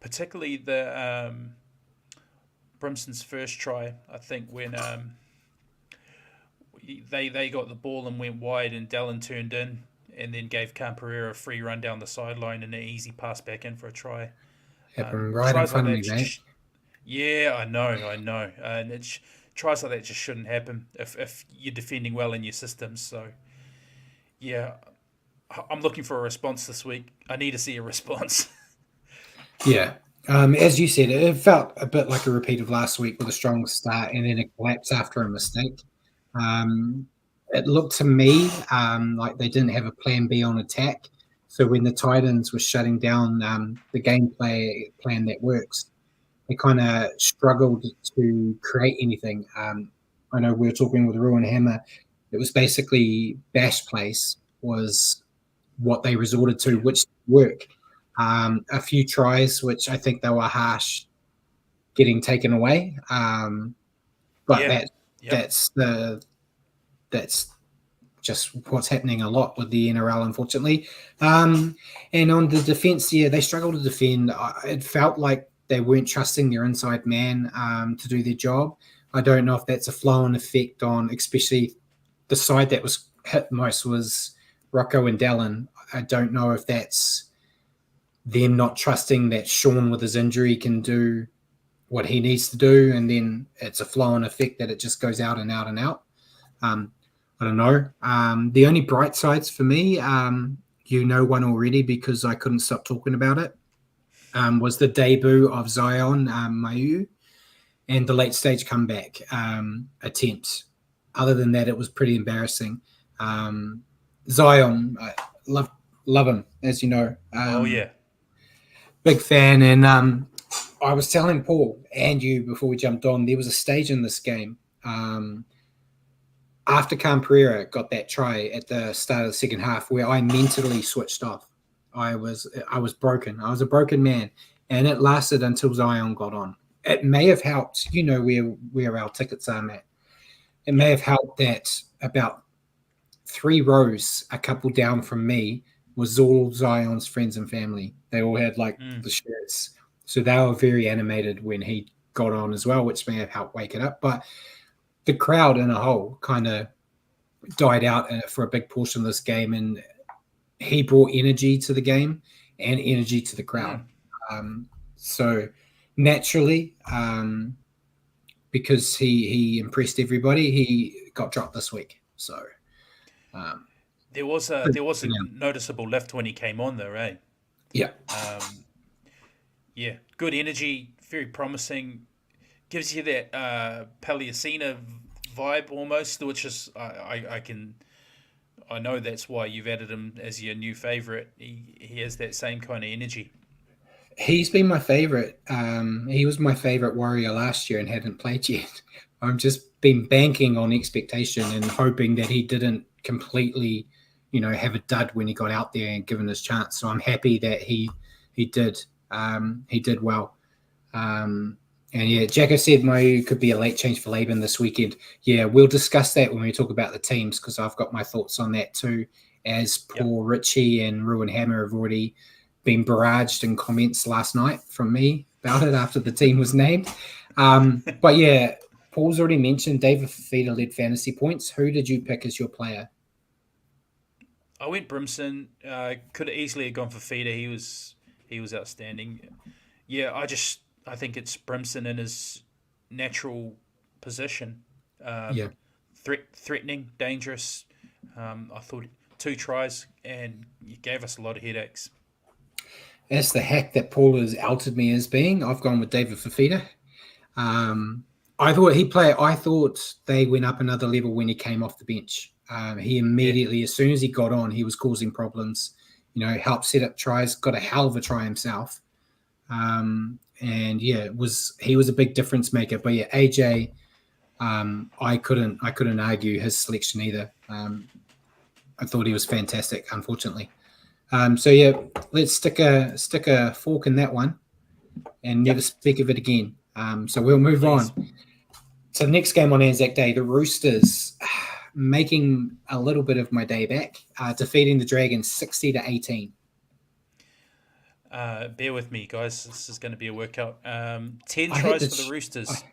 particularly the Brimson's first try, I think, when they got the ball and went wide and Dallin turned in and then gave Khan Pereira a free run down the sideline and an easy pass back in for a try. Happened right in front of me, mate. Yeah, I know. And tries like that just shouldn't happen if you're defending well in your systems. So, yeah, I'm looking for a response this week. I need to see a response. Yeah. As you said, it felt a bit like a repeat of last week with a strong start and then a collapse after a mistake. It looked to me like they didn't have a plan B on attack. So when the Titans were shutting down the gameplay plan that works, they kind of struggled to create anything. I know we were talking with Ruin Hammer. It was basically bash plays was what they resorted to, which work. A few tries, which I think they were harsh, getting taken away. But that's just what's happening a lot with the NRL, unfortunately. And on the defense, yeah, they struggled to defend. It felt like they weren't trusting their inside man to do their job. I don't know if that's a flow-on effect on, especially the side that was hit most was Rocco and Dallin. I don't know if that's them not trusting that Sean with his injury can do what he needs to do, and then it's a flow-on effect that it just goes out and out and out. I don't know. The only bright sides for me, you know one already because I couldn't stop talking about it, was the debut of Zion Mayu and the late-stage comeback attempt. Other than that, it was pretty embarrassing. Zion, I love him, as you know. Oh, yeah. Big fan, and I was telling Paul and you before we jumped on, there was a stage in this game after Camprera got that try at the start of the second half where I mentally switched off. I was broken. I was a broken man, and it lasted until Zion got on. It may have helped, where our tickets are, Matt. It may have helped that about 3 rows, a couple down from me, was all Zion's friends and family. They all had the shirts. So they were very animated when he got on as well, which may have helped wake it up. But the crowd in a whole kind of died out for a big portion of this game. And he brought energy to the game and energy to the crowd. So naturally, because he impressed everybody, he got dropped this week. So there was a noticeable lift when he came on, though, right? Yeah. Yeah, good energy, very promising. Gives you that Paliacina vibe almost, which is I know that's why you've added him as your new favorite. He has that same kind of energy. He's been my favorite. He was my favorite warrior last year and hadn't played yet. I've just been banking on expectation and hoping that he didn't completely, have a dud when he got out there and given his chance. So I'm happy that he did. He did well. And yeah, Jacko said Mo could be a late change for Laban this weekend. Yeah, we'll discuss that when we talk about the teams because I've got my thoughts on that too. As Paul, Richie, and Ruin Hammer have already been barraged in comments last night from me about it after the team was named. But yeah, Paul's already mentioned David Fafita led fantasy points. Who did you pick as your player? I went Brimson. Could have easily have gone for Fafita. He was outstanding. Yeah, I think it's Brimson in his natural position. Threatening, dangerous. I thought 2 tries and he gave us a lot of headaches. That's the hack that Paul has outed me as being. I've gone with David Fafita. I thought they went up another level when he came off the bench. He immediately, as soon as he got on, he was causing problems. Helped set up tries, got a hell of a try himself. And yeah, he was a big difference maker. But yeah, AJ, I couldn't argue his selection either. I thought he was fantastic, unfortunately. So yeah, let's stick a fork in that one and never speak of it again. So we'll move on to the next game on Anzac Day. The Roosters making a little bit of my day back, defeating the Dragons 60-18. Bear with me, guys. This is going to be a workout. 10 tries for the Roosters.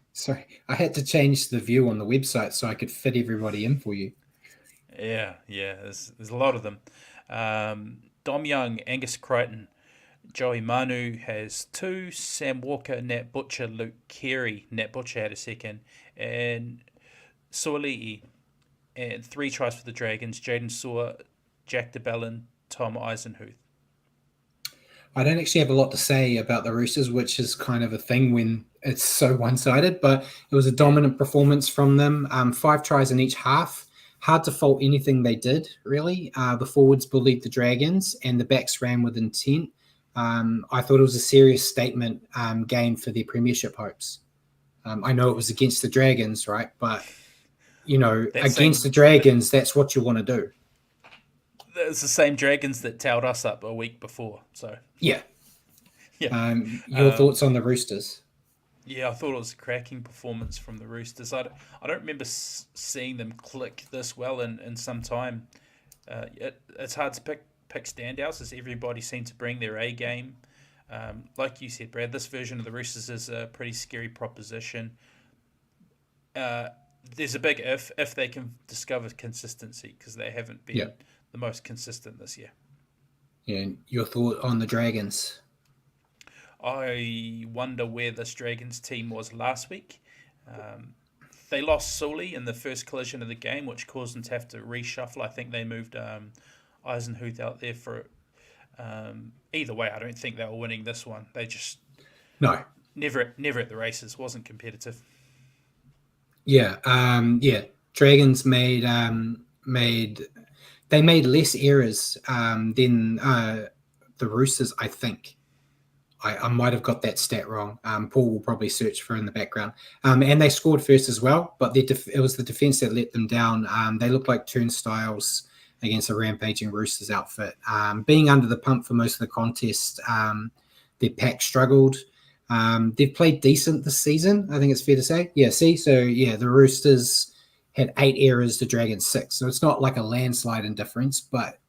I had to change the view on the website so I could fit everybody in for you. Yeah. There's a lot of them. Dom Young, Angus Crichton, Joey Manu has 2, Sam Walker, Nat Butcher, Luke Carey, Nat Butcher had a second, and Suoli'i, and 3 tries for the Dragons, Jaden Saw, Jack DeBellin, Tom Eisenhuth. I don't actually have a lot to say about the Roosters, which is kind of a thing when it's so one-sided, but it was a dominant performance from them. 5 tries in each half. Hard to fault anything they did, really. The forwards bullied the Dragons and the backs ran with intent. I thought it was a serious statement game for their premiership hopes. I know it was against the Dragons, right? But, against the Dragons, that's what you want to do. It's the same Dragons that towed us up a week before. So yeah. Your thoughts on the Roosters? Yeah, I thought it was a cracking performance from the Roosters. I don't remember seeing them click this well in some time. It's hard to pick standouts as everybody seemed to bring their A game. Like you said, Brad, this version of the Roosters is a pretty scary proposition. There's a big if they can discover consistency because they haven't been the most consistent this year. Yeah, your thought on the Dragons? I wonder where this Dragons team was last week. They lost Sully in the first collision of the game, which caused them to have to reshuffle. I think they moved Eisenhuth out there for either way. I don't think they were winning this one. They just never at the races. Wasn't competitive. Yeah, Dragons made less errors than the Roosters, I think. I might have got that stat wrong. Paul will probably search for in the background. And they scored first as well, but it was the defense that let them down. They looked like turnstiles against a rampaging Roosters outfit. Being under the pump for most of the contest, their pack struggled. They've played decent this season, I think it's fair to say. Yeah, the Roosters had 8 errors to Dragons 6. So it's not like a landslide in difference, but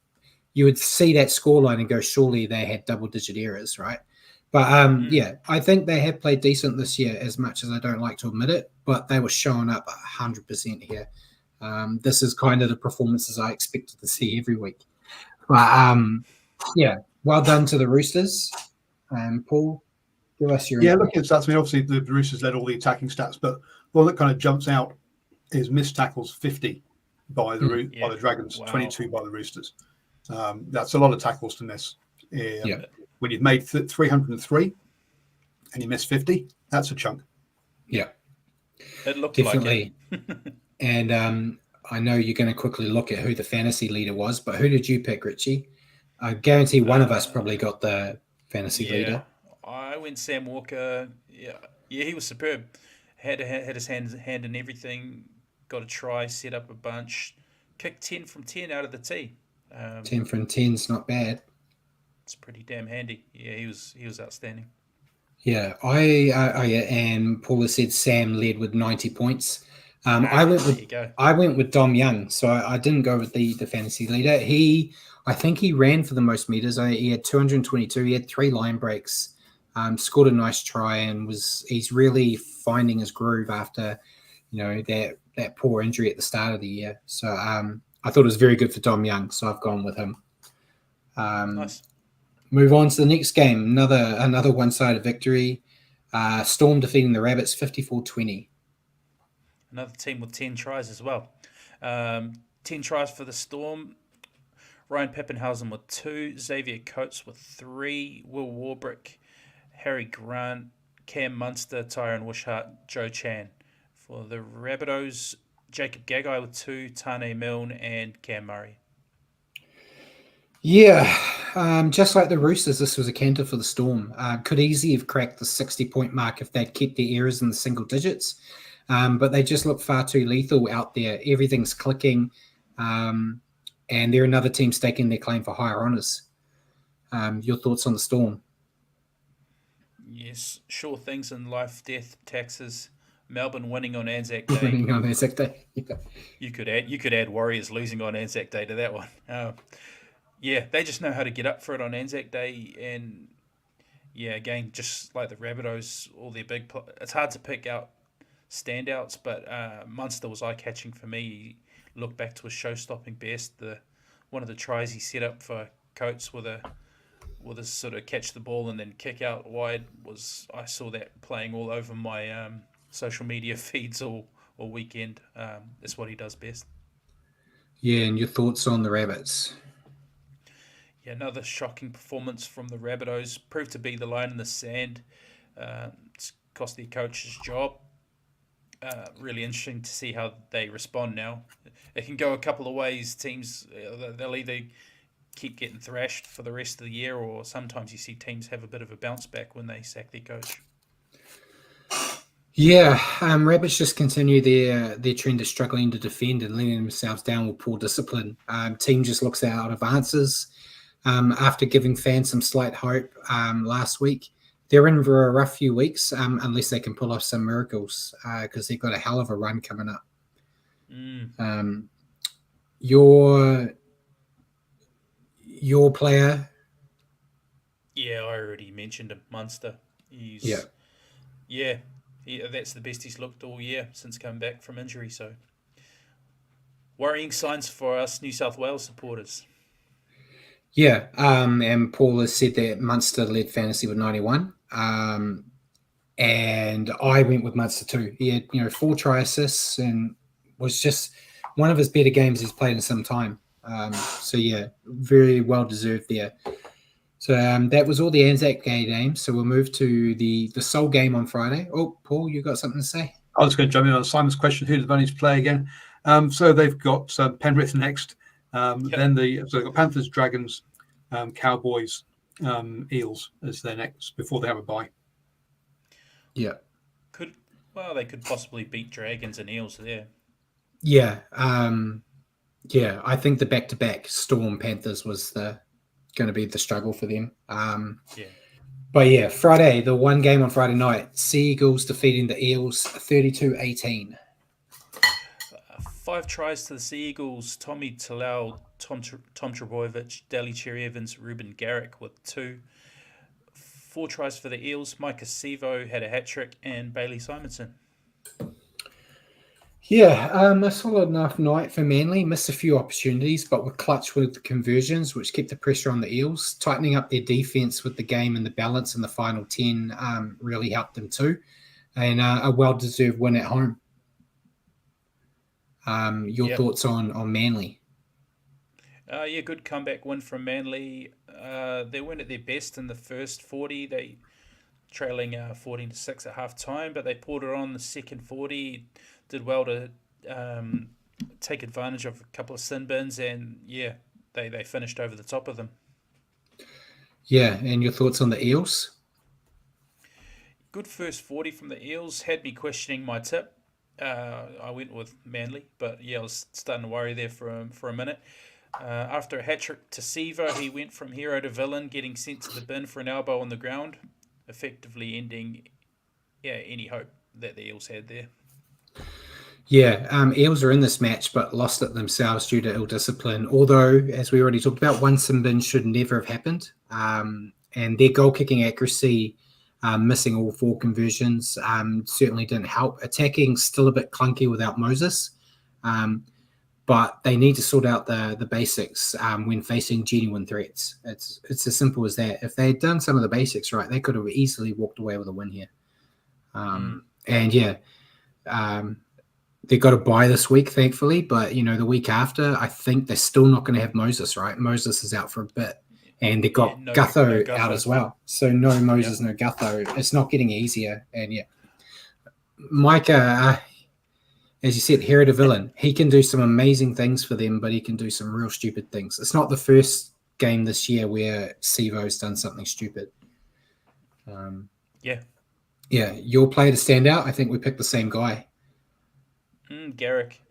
you would see that scoreline and go, surely they had double-digit errors, right? But I think they have played decent this year, as much as I don't like to admit it, but they were showing up 100% here. This is kind of the performances I expected to see every week. But well done to the Roosters. Paul, give us your... Yeah, looking at stats, I mean, obviously the Roosters led all the attacking stats, but the one that kind of jumps out is missed tackles 50 by the Dragons, 22 by the Roosters. That's a lot of tackles to miss. When you've made 303 and you miss 50, that's a chunk. Yeah, it looked definitely. Like it. And I know you're going to quickly look at who the fantasy leader was, but who did you pick, Richie? I guarantee one of us probably got the fantasy leader. I went Sam Walker. Yeah, he was superb. Had his hand in everything. Got a try, set up a bunch, kicked 10 from 10 out of the tee. 10 from 10's not bad. It's pretty damn handy. Yeah, he was outstanding. Yeah, and Paula said Sam led with 90 points. I went with Dom Young, so I didn't go with the fantasy leader. I think he ran for the most meters. He had 222. He had 3 line breaks, scored a nice try, and he's really finding his groove after that poor injury at the start of the year. So I thought it was very good for Dom Young, so I've gone with him. Nice. Move on to the next game. Another one-sided victory. Storm defeating the Rabbits 54-20. Another team with 10 tries as well. 10 tries for the Storm. Ryan Peppenhausen with 2. Xavier Coates with 3. Will Warbrick, Harry Grant, Cam Munster, Tyrone Wishart, Joe Chan. For the Rabbitohs, Jacob Gagai with 2. Tane Milne and Cam Murray. Yeah, just like the Roosters, this was a canter for the Storm. Could easily have cracked the 60-point mark if they'd kept their errors in the single digits. But they just look far too lethal out there. Everything's clicking. And they're another team staking their claim for higher honours. Your thoughts on the Storm? Yes, sure things in life, death, taxes. Melbourne winning on Anzac Day. Winning on Anzac Day. Yeah. You could add Warriors losing on Anzac Day to that one. Yeah, they just know how to get up for it on Anzac Day, and again, just like the Rabbitohs, all their it's hard to pick out standouts, but Munster was eye-catching for me. He looked back to his show-stopping best. One of the tries he set up for Coates with a sort of catch the ball and then kick out wide I saw that playing all over my social media feeds all weekend. That's what he does best. Yeah, and your thoughts on the Rabbits? Yeah, another shocking performance from the Rabbitohs. Proved to be the line in the sand. It's cost their coach his job. Really interesting to see how they respond now. It can go a couple of ways. Teams, they'll either keep getting thrashed for the rest of the year, or sometimes you see teams have a bit of a bounce back when they sack their coach. Yeah, Rabbits just continue their trend of struggling to defend and letting themselves down with poor discipline. Team just looks out of answers. After giving fans some slight hope last week, they're in for a rough few weeks unless they can pull off some miracles because they've got a hell of a run coming up. Your player? Yeah, I already mentioned him, Munster. That's the best he's looked all year since coming back from injury. So, worrying signs for us New South Wales supporters. Yeah, and Paul has said that Munster led fantasy with 91, and I went with Munster too. He had 4 try assists and was just one of his better games he's played in some time. So yeah, very well deserved there. So that was all the Anzac Day games. So we'll move to the Seoul game on Friday. Oh, Paul, you got something to say? I was going to jump in on Simon's question. Who does Bunnies play again? So they've got Penrith next. Then they've got Panthers, Dragons, Cowboys, Eels as their next before they have a bye. Yeah. They could possibly beat Dragons and Eels there. Yeah. Yeah, I think the back-to-back Storm Panthers was going to be the struggle for them. Yeah. But yeah, Friday, the one game on Friday night, Sea Eagles defeating the Eels 32-18. 5 tries to the Sea Eagles. Tommy Talau, Tom Trebojevic, Daly Cherry Evans, Ruben Garrick with 2. 4 tries for the Eels. Micah Sevo had a hat-trick and Bailey Simonson. Yeah, a solid enough night for Manly. Missed a few opportunities, but were clutch with the conversions, which kept the pressure on the Eels. Tightening up their defense with the game and the balance in the final 10 really helped them too. And a well-deserved win at home. Your thoughts on Manly? Good comeback win from Manly. They weren't at their best in the first 40. They trailing 14-6 at half time, but they pulled it on the second 40. Did well to take advantage of a couple of sin bins, and they finished over the top of them. Yeah, and your thoughts on the Eels? Good first 40 from the Eels. Had me questioning my tip. I went with Manly, but I was starting to worry there for a minute. After a hat-trick to Sevo, he went from hero to villain, getting sent to the bin for an elbow on the ground, effectively ending any hope that the Eels had there. Yeah, Eels are in this match, but lost it themselves due to ill discipline. Although, as we already talked about, one sin bin should never have happened. And their goal kicking accuracy, missing all 4 conversions, certainly didn't help. Attacking still a bit clunky without Moses. But they need to sort out the basics when facing genuine threats. It's as simple as that. If they had done some of the basics right, they could have easily walked away with a win here. They've got a bye this week, thankfully. But, the week after, I think they're still not going to have Moses, right? Moses is out for a bit. And they've got Gutho out as well. So no Moses, no Gutho. It's not getting easier. And, Micah... as you said, hero to villain. He can do some amazing things for them, but he can do some real stupid things. It's not the first game this year where Sevo's done something stupid. Yeah, your player to stand out. I think we picked the same guy. Garrick.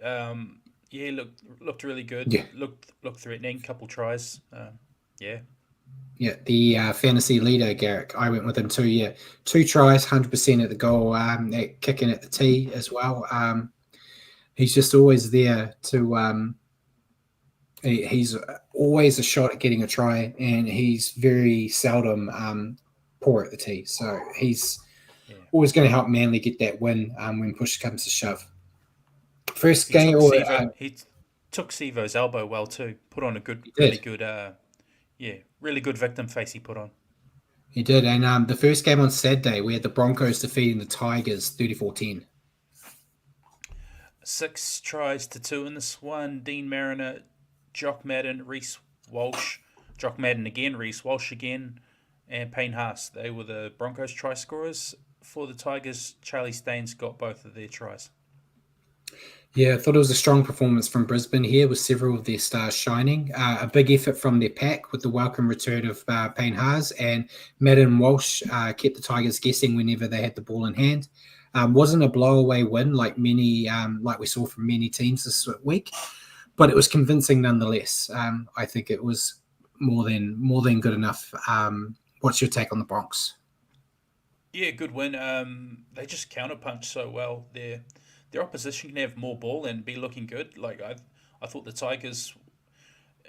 He looked really good. Yeah. Looked threatening. Couple tries. Yeah, the fantasy leader, Garrick. I went with him too. Yeah, 2 tries, 100% at the goal, kicking at the tee as well. He's just always there to. He's always a shot at getting a try, and he's very seldom poor at the tee. So he's always going to help Manly get that win when push comes to shove. First game, he took Sevo's elbow well too. Put on a really good victim face he put on. He did, and the first game on Saturday, we had the Broncos defeating the Tigers 34-10. 6 tries to 2 in this one. Dean Mariner, Jock Madden, Reece Walsh. Jock Madden again, Reece Walsh again, and Payne Haas. They were the Broncos try scorers. For the Tigers, Charlie Staines got both of their tries. Yeah, I thought it was a strong performance from Brisbane here with several of their stars shining. A big effort from their pack with the welcome return of Payne Haas, and Madden and Walsh kept the Tigers guessing whenever they had the ball in hand. Wasn't a blowaway win like we saw from many teams this week, but it was convincing nonetheless. I think it was more than good enough. What's your take on the Bronx? Yeah, good win. They just counterpunched so well. Their opposition can have more ball and be looking good. Like I thought the Tigers,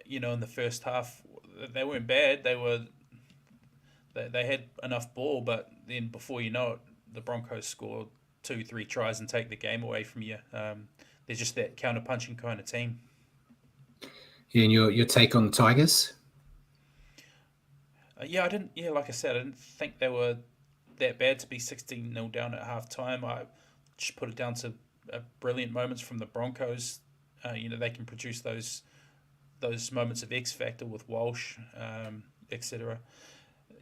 in the first half, they weren't bad. They had enough ball, but then before you know it, the Broncos score 2-3 tries and take the game away from you. They're just that counter-punching kind of team. Yeah, and your take on the Tigers? Like I said, I didn't think they were that bad to be 16-0 down at half-time. I just put it down to brilliant moments from the Broncos. They can produce those moments of X factor with Walsh, etc.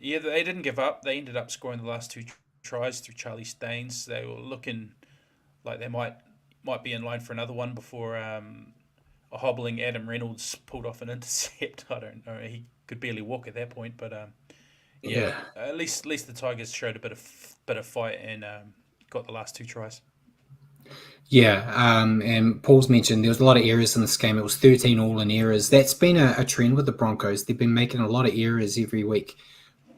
Yeah, they didn't give up. They ended up scoring the last 2 tries through Charlie Staines. They were looking like they might be in line for another one before a hobbling Adam Reynolds pulled off an intercept. I don't know. He could barely walk at that point, but Yeah, Yeah. at least the Tigers showed a bit of fight and got the last 2 tries. Yeah, and Paul's mentioned there was a lot of errors in this game. It was 13 all in errors. That's been a trend with the Broncos. They've been making a lot of errors every week,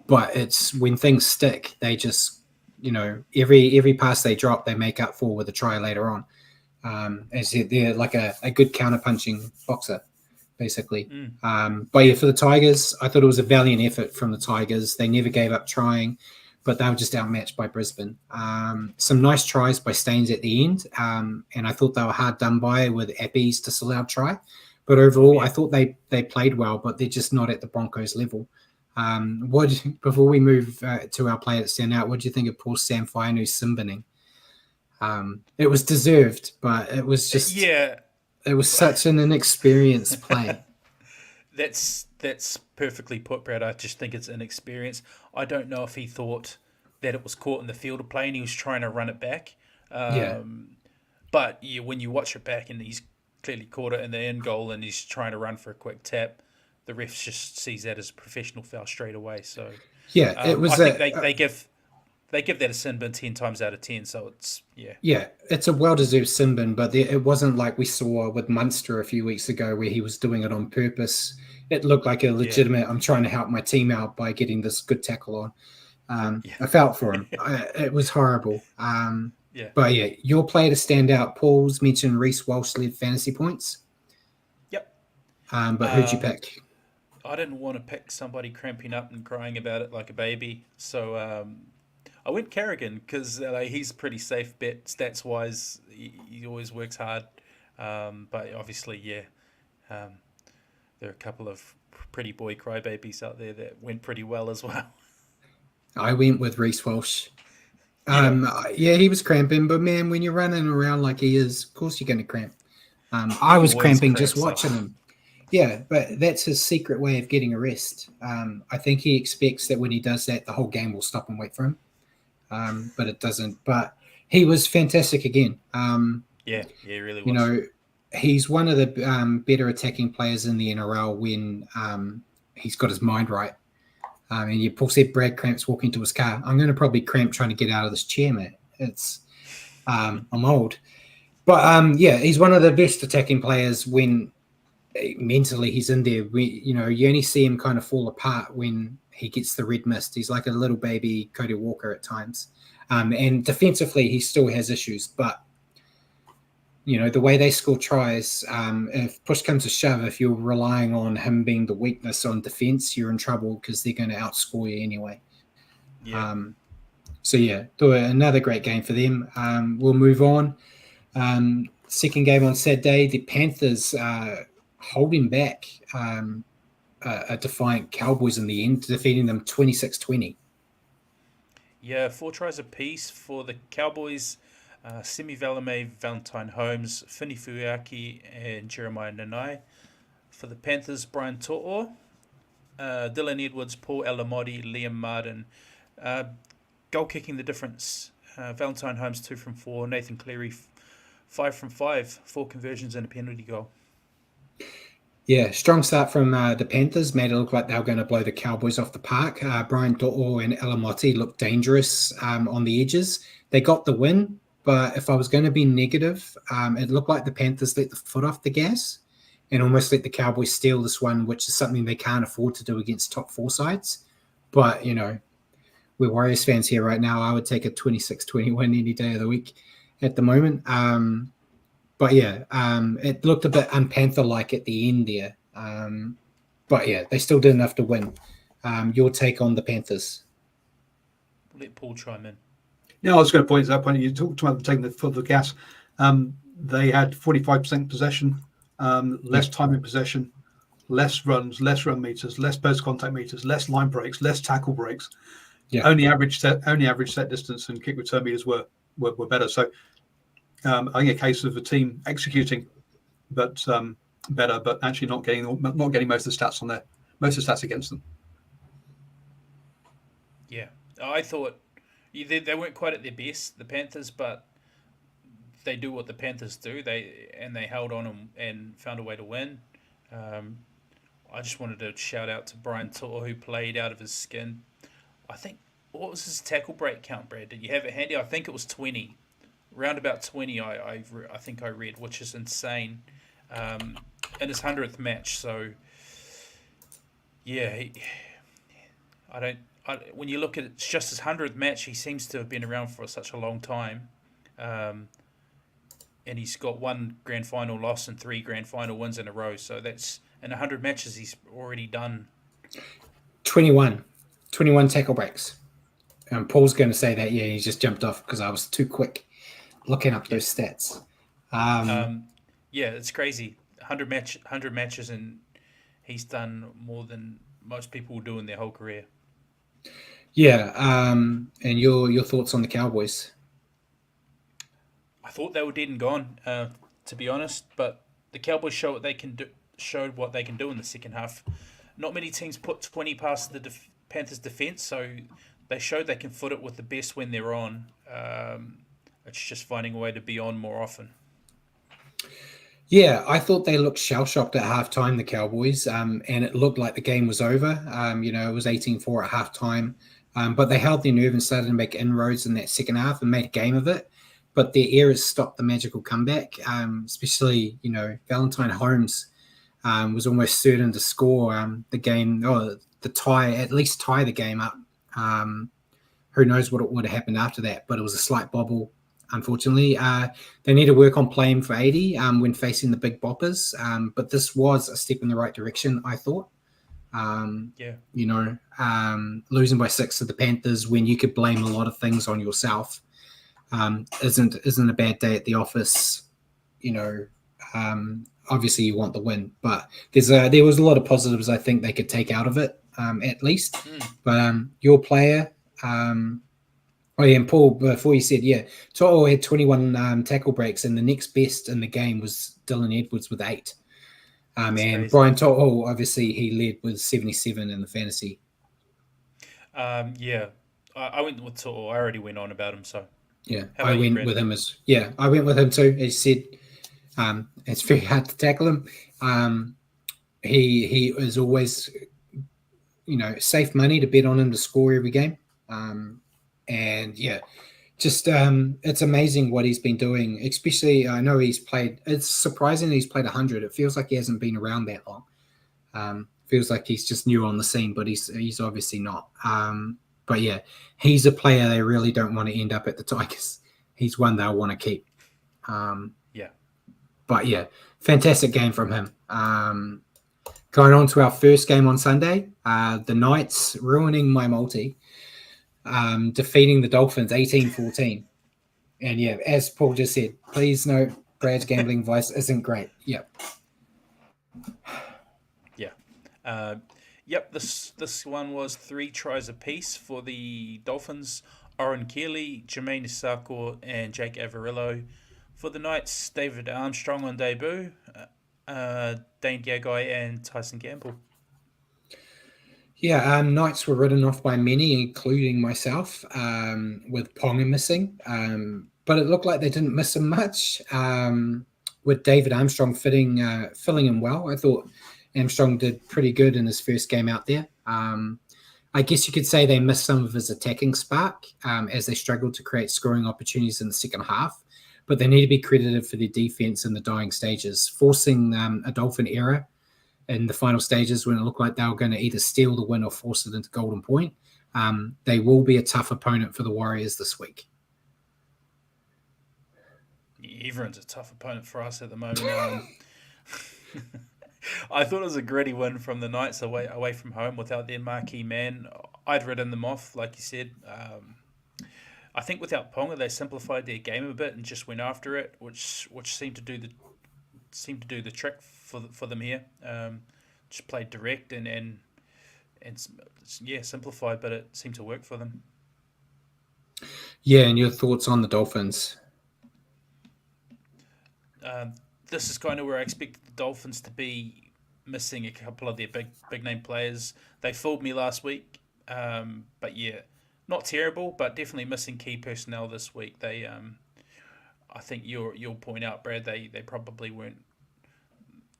but it's when things stick, they just, every pass they drop, they make up for with a try later on. As they're like a good counter punching boxer, basically. Mm. But yeah, for the Tigers, I thought it was a valiant effort from the Tigers. They never gave up trying, but they were just outmatched by Brisbane. Some nice tries by Staines at the end, and I thought they were hard done by with Appy's disallowed try. But overall, I thought they played well, but they're just not at the Broncos level. Before we move to our player that stand out, what do you think of Paul Samfianu's Simbining? It was deserved, but it was just it was such an inexperienced play. That's perfectly put, Brad. I just think it's inexperience. I don't know if he thought that it was caught in the field of play and he was trying to run it back. But when you watch it back and he's clearly caught it in the end goal and he's trying to run for a quick tap, the ref just sees that as a professional foul straight away. So it was. I think they give that a sin bin 10 times out of 10. So it's it's a well-deserved sin bin, but it wasn't like we saw with Munster a few weeks ago where he was doing it on purpose. It looked like a legitimate, I'm trying to help my team out by getting this good tackle on. I felt for him. It was horrible. But yeah, your player to stand out, Paul's mentioned Reece Walsh led fantasy points. Yep. But who'd you pick? I didn't want to pick somebody cramping up and crying about it like a baby. So I went Kerrigan because he's a pretty safe bet stats-wise. He always works hard. But obviously, there are a couple of pretty boy crybabies out there that went pretty well as well. I went with Reece Walsh. He was cramping, but man, when you're running around like he is, of course you're going to cramp. I was cramping just watching him. Yeah, but that's his secret way of getting a rest. I think he expects that when he does that, the whole game will stop and wait for him. But it doesn't. But he was fantastic again. He really was. He's one of the better attacking players in the NRL when he's got his mind right. And Paul said Brad cramps walking to his car. I'm going to probably cramp trying to get out of this chair, mate. I'm old. But he's one of the best attacking players when mentally he's in there. You only see him kind of fall apart when he gets the red mist. He's like a little baby Cody Walker at times. And defensively, he still has issues, but the way they score tries, if push comes to shove, if you're relying on him being the weakness on defense, you're in trouble because they're going to outscore you anyway. Another great game for them. We'll move on. Second game on Saturday, the Panthers holding back a defiant Cowboys in the end, defeating them 26-20. 4 tries apiece for the Cowboys. Semi Valame, Valentine Holmes, Fini Fuiaki, and Jeremiah Nanai. For the Panthers, Brian To'o, Dylan Edwards, Paul Alamotti, Liam Martin. Goal kicking the difference. Valentine Holmes 2 from 4, Nathan Cleary 5 from 5, 4 conversions and a penalty goal. Yeah, strong start from the Panthers. Made it look like they were going to blow the Cowboys off the park. Brian To'o and Alamotti looked dangerous on the edges. They got the win. But if I was going to be negative, it looked like the Panthers let the foot off the gas and almost let the Cowboys steal this one, which is something they can't afford to do against top 4 sides. But, we're Warriors fans here right now. I would take a 26-20 win any day of the week at the moment. It looked a bit un-Panther-like at the end there. They still did enough to win. Your take on the Panthers? Let Paul chime in. Yeah, I was going to point to that point. You talked about taking the foot of the gas. They had 45% possession, less time in possession, less runs, less run meters, less post contact meters, less line breaks, less tackle breaks. Yeah. Only average set distance and kick return meters were better. So I think a case of the team executing, but better, but actually not getting most of the stats on there, most of the stats against them. Yeah, I thought. They weren't quite at their best, the Panthers, but they do what the Panthers do. They held on and found a way to win. I just wanted to shout out to Brian To'o, who played out of his skin. I think, what was his tackle break count, Brad? Did you have it handy? I think it was 20. Round about 20, I think I read, which is insane. In his 100th match. So, yeah, I don't. When you look at it, it's just his 100th match, he seems to have been around for such a long time. Um, and he's got one grand final loss and 3 grand final wins in a row. So that's in 100 matches, he's already done 21 tackle breaks. Paul's going to say that, yeah, he just jumped off because I was too quick looking up those stats. Yeah, it's crazy. 100 matches, and he's done more than most people will do in their whole career. Yeah, and your thoughts on the Cowboys? I thought they were dead and gone, to be honest. But the Cowboys showed what they can do in the second half. Not many teams put 20 past the Panthers' defense, so they showed they can foot it with the best when they're on. It's just finding a way to be on more often. Yeah, I thought they looked shell-shocked at halftime, the Cowboys, and it looked like the game was over. It was 18-4 at halftime, but they held their nerve and started to make inroads in that second half and made a game of it. But their errors stopped the magical comeback, especially, Valentine Holmes was almost certain to score the game, or at least tie the game up. Who knows what would have happened after that, but it was a slight bobble. Unfortunately, they need to work on playing for 80 when facing the big boppers. But this was a step in the right direction, I thought. Losing by 6 to the Panthers when you could blame a lot of things on yourself isn't a bad day at the office. Obviously you want the win, but there was a lot of positives I think they could take out of it, at least. But your player. Oh, yeah, and Paul, before you said, yeah, To'o had 21 tackle breaks, and the next best in the game was Dylan Edwards with 8. And crazy. Brian To'o, obviously, he led with 77 in the fantasy. Yeah, I went with To'o. I already went on about him, so. Yeah, I went with him too. As you said, it's very hard to tackle him. He is always, safe money to bet on him to score every game. And yeah, just it's amazing what he's been doing. Especially, I know he's played. It's surprising he's played 100. It feels like he hasn't been around that long. Feels like he's just new on the scene, but he's obviously not. But yeah, he's a player they really don't want to end up at the Tigers. He's one they'll want to keep. Yeah. But yeah, fantastic game from him. Going on to our first game on Sunday, the Knights ruining my multi. Defeating the Dolphins 18-14. And yeah, as Paul just said, please note Brad's gambling advice isn't great. Yep. Yeah. This one was 3 tries apiece for the Dolphins. Oren Keeley, Jermaine Issaquah, and Jake Averillo. For the Knights, David Armstrong on debut, Dane Gagai, and Tyson Gamble. Yeah, Knights were written off by many, including myself, with Ponga missing. But it looked like they didn't miss him much. With David Armstrong filling him well, I thought Armstrong did pretty good in his first game out there. I guess you could say they missed some of his attacking spark as they struggled to create scoring opportunities in the second half. But they need to be credited for their defense in the dying stages, forcing a Dolphin error in the final stages when it looked like they were going to either steal the win or force it into Golden Point. They will be a tough opponent for the Warriors this week. Everyone's a tough opponent for us at the moment. I thought it was a gritty win from the Knights away from home without their marquee man. I'd written them off, like you said. I think without Ponga, they simplified their game a bit and just went after it, which seemed to do the trick for them here. Just played direct and simplified, but it seemed to work for them. Yeah, and your thoughts on the Dolphins? This is kind of where I expected the Dolphins to be, missing a couple of their big name players. They fooled me last week, but yeah, not terrible, but definitely missing key personnel this week. They, I think you'll point out, Brad, they probably weren't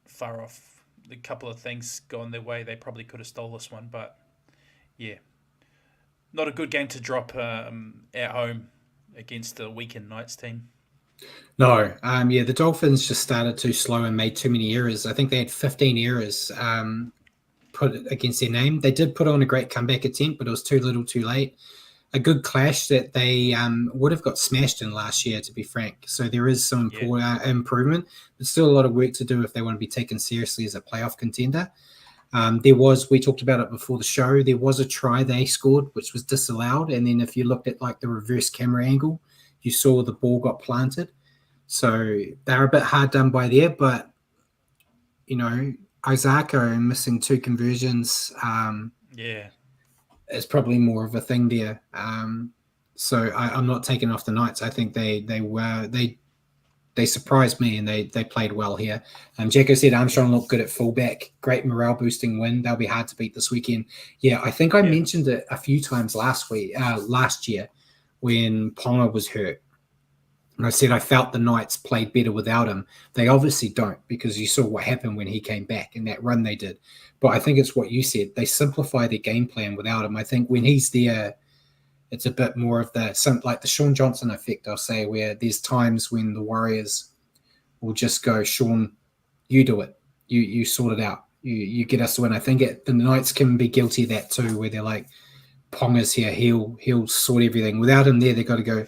far off. A couple of things gone their way, they probably could have stole this one, but yeah, not a good game to drop at home against the weekend Knights team. No, the Dolphins just started too slow and made too many errors. I think they had 15 errors put against their name. They did put on a great comeback attempt, but it was too little, too late. A good clash that they would have got smashed in last year, to be frank. So there is some improvement, but still a lot of work to do if they want to be taken seriously as a playoff contender. We talked about it before the show, there was a try they scored, which was disallowed. And then if you looked at like the reverse camera angle, you saw the ball got planted. So they're a bit hard done by there, but, Isako missing 2 conversions. It's probably more of a thing there. So I'm not taking off the Knights. I think they surprised me and they played well here. Jacko said Armstrong looked good at fullback. Great morale boosting win. They'll be hard to beat this weekend. Yeah, I think I mentioned it a few times last year when Ponga was hurt. And I said I felt the Knights played better without him. They obviously don't, because you saw what happened when he came back in that run they did. But I think it's what you said. They simplify their game plan without him. I think when he's there, it's a bit more of like the Sean Johnson effect, I'll say, where there's times when the Warriors will just go, Sean, you do it. You sort it out. You get us to win. I think the Knights can be guilty of that too, where they're like, Ponga's here, he'll sort everything. Without him there, they've got to go,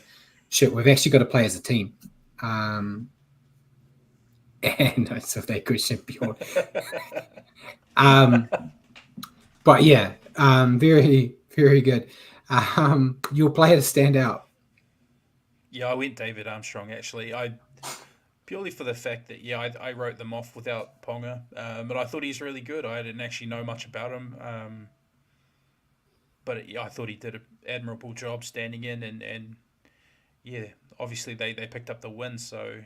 shit, we've actually got to play as a team. And so they could Bjorn. But yeah, very, very good. Your player to stand out. Yeah, I went David Armstrong, actually. Purely for the fact that, I wrote them off without Ponga. But I thought he's really good. I didn't actually know much about him. But I thought he did an admirable job standing in. And obviously they picked up the win, so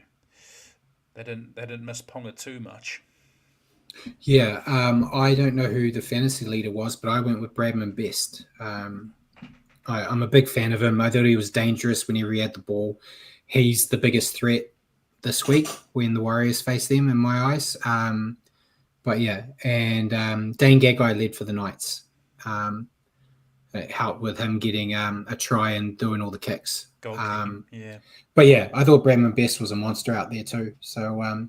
they didn't miss Ponga too much. Yeah, I don't know who the fantasy leader was, but I went with Bradman Best. I'm a big fan of him. I thought he was dangerous whenever he had the ball. He's the biggest threat this week when the Warriors face them, in my eyes. But yeah, and Dane Gagai led for the Knights. It helped with him getting a try and doing all the kicks. But yeah, I thought Bradman Best was a monster out there too. So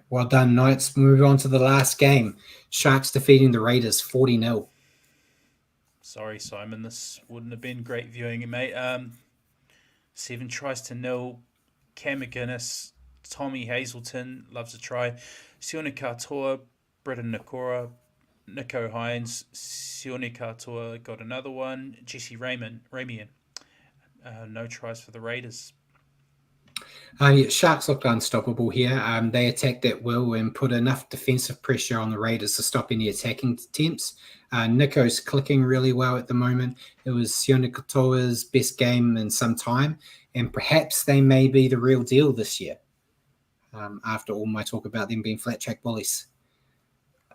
well done, Knights. Move on to the last game. Sharks defeating the Raiders 40-0. Sorry, Simon. This wouldn't have been great viewing, mate. 7-0. Cam McGuinness, Tommy Hazelton loves a try. Sione Katoa, Britton Nakora, Nico Hines, Sione Katoa got another one. Jesse Ramian. No tries for the Raiders. Sharks looked unstoppable here. They attacked at will and put enough defensive pressure on the Raiders to stop any attacking attempts. Nico's clicking really well at the moment. It was Sione Katoa's best game in some time, and perhaps they may be the real deal this year, after all my talk about them being flat track bullies.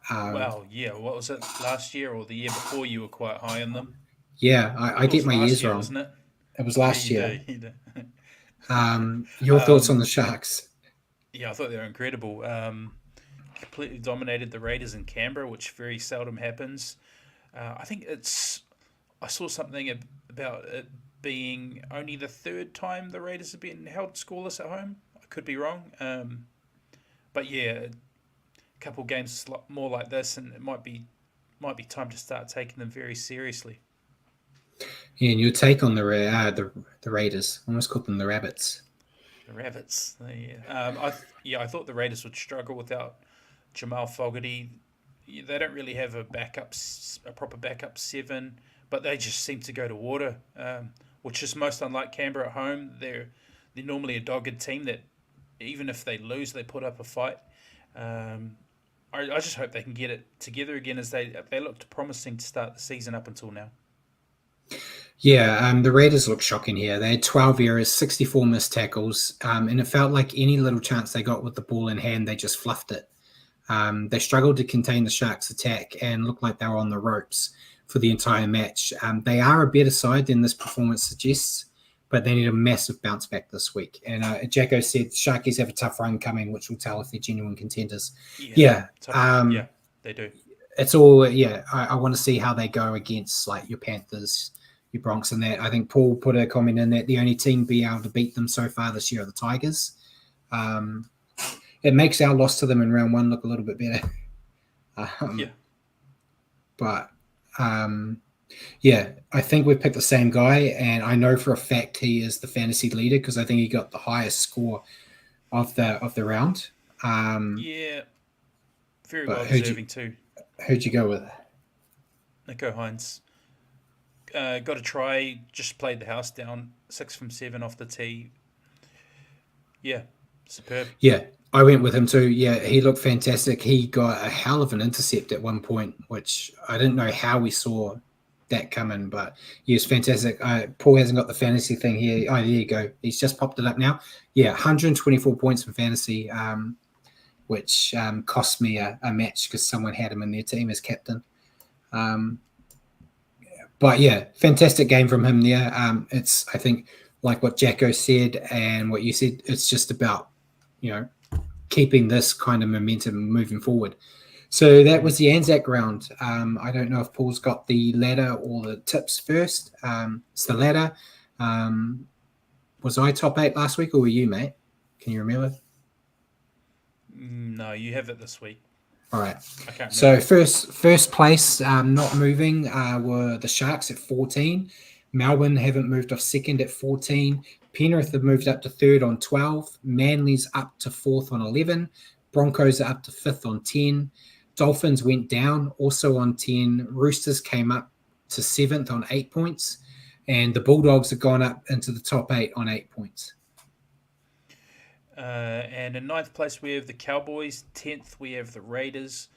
What was it, last year or the year before you were quite high on them? Yeah, I get my years wrong. Wasn't it? It was last year. You do. Your thoughts on the Sharks? Yeah, I thought they were incredible. Completely dominated the Raiders in Canberra, which very seldom happens. I think I saw something about it being only the third time the Raiders have been held scoreless at home. I could be wrong. But yeah, a couple games more like this, and it might be time to start taking them very seriously. Yeah, and your take on the Raiders? I almost called them the Rabbits. The Rabbits. I thought the Raiders would struggle without Jamal Fogarty. They don't really have a proper backup 7, but they just seem to go to water, which is most unlike Canberra at home. They're normally a dogged team that even if they lose, they put up a fight. I just hope they can get it together again, as they looked promising to start the season up until now. Yeah, the Raiders look shocking here. They had 12 errors, 64 missed tackles, and it felt like any little chance they got with the ball in hand, they just fluffed it. They struggled to contain the Sharks' attack and looked like they were on the ropes for the entire match. They are a better side than this performance suggests, but they need a massive bounce back this week. And Jacko said Sharkies have a tough run coming, which will tell if they're genuine contenders. Yeah, they do. It's all, I want to see how they go against like your Panthers, your Bronx and that. I think Paul put a comment in that the only team be able to beat them so far this year are the Tigers. It makes our loss to them in round 1 look a little bit better. But I think we picked the same guy, and I know for a fact he is the fantasy leader because I think he got the highest score of the round. Very well deserving too. Who'd you go with? Nico Hines. Got a try, just played the house down, 6 from 7 off the tee. Yeah, superb. Yeah, I went with him too. Yeah, he looked fantastic. He got a hell of an intercept at one point, which I didn't know how we saw that coming, but he was fantastic. Paul hasn't got the fantasy thing here. Oh, there you go. He's just popped it up now. Yeah, 124 points in fantasy, which cost me a match because someone had him in their team as captain. But yeah, fantastic game from him there. It's, I think, like what Jacko said and what you said, it's just about, keeping this kind of momentum moving forward. So that was the Anzac round. I don't know if Paul's got the ladder or the tips first. It's the ladder. Was I top 8 last week or were you, mate? Can you remember? No, you have it this week. All right. I can't so remember. first place not moving were the Sharks at 14. Melbourne haven't moved off second at 14. Penrith have moved up to third on 12. Manly's up to fourth on 11. Broncos are up to fifth on 10. Dolphins went down, also on 10. Roosters came up to seventh on 8 points. And the Bulldogs have gone up into the top 8 on 8 points. And in 9th place, we have the Cowboys. 10th, we have the Raiders.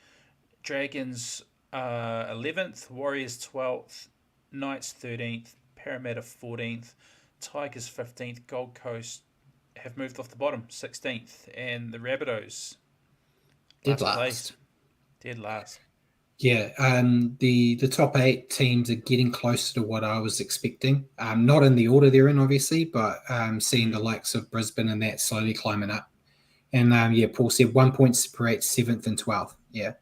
Dragons 11th. Warriors 12th. Knights 13th. Parramatta 14th. Tigers 15th. Gold Coast have moved off the bottom, 16th. And the Rabbitohs Dead last. Yeah, the top 8 teams are getting closer to what I was expecting. Not in the order they're in, obviously, but seeing the likes of Brisbane and that slowly climbing up. And Paul said 1 point separates 7th and 12th. Yeah.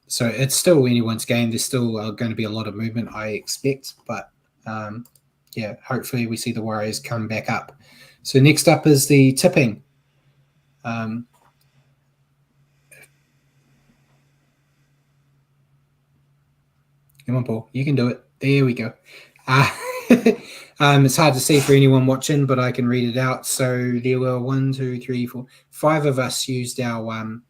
So it's still anyone's game. There's still going to be a lot of movement, I expect. But hopefully we see the Warriors come back up. So next up is the tipping. Come on, Paul. You can do it. There we go. It's hard to see for anyone watching, but I can read it out. So there were 1, 2, 3, 4, 5 of us used our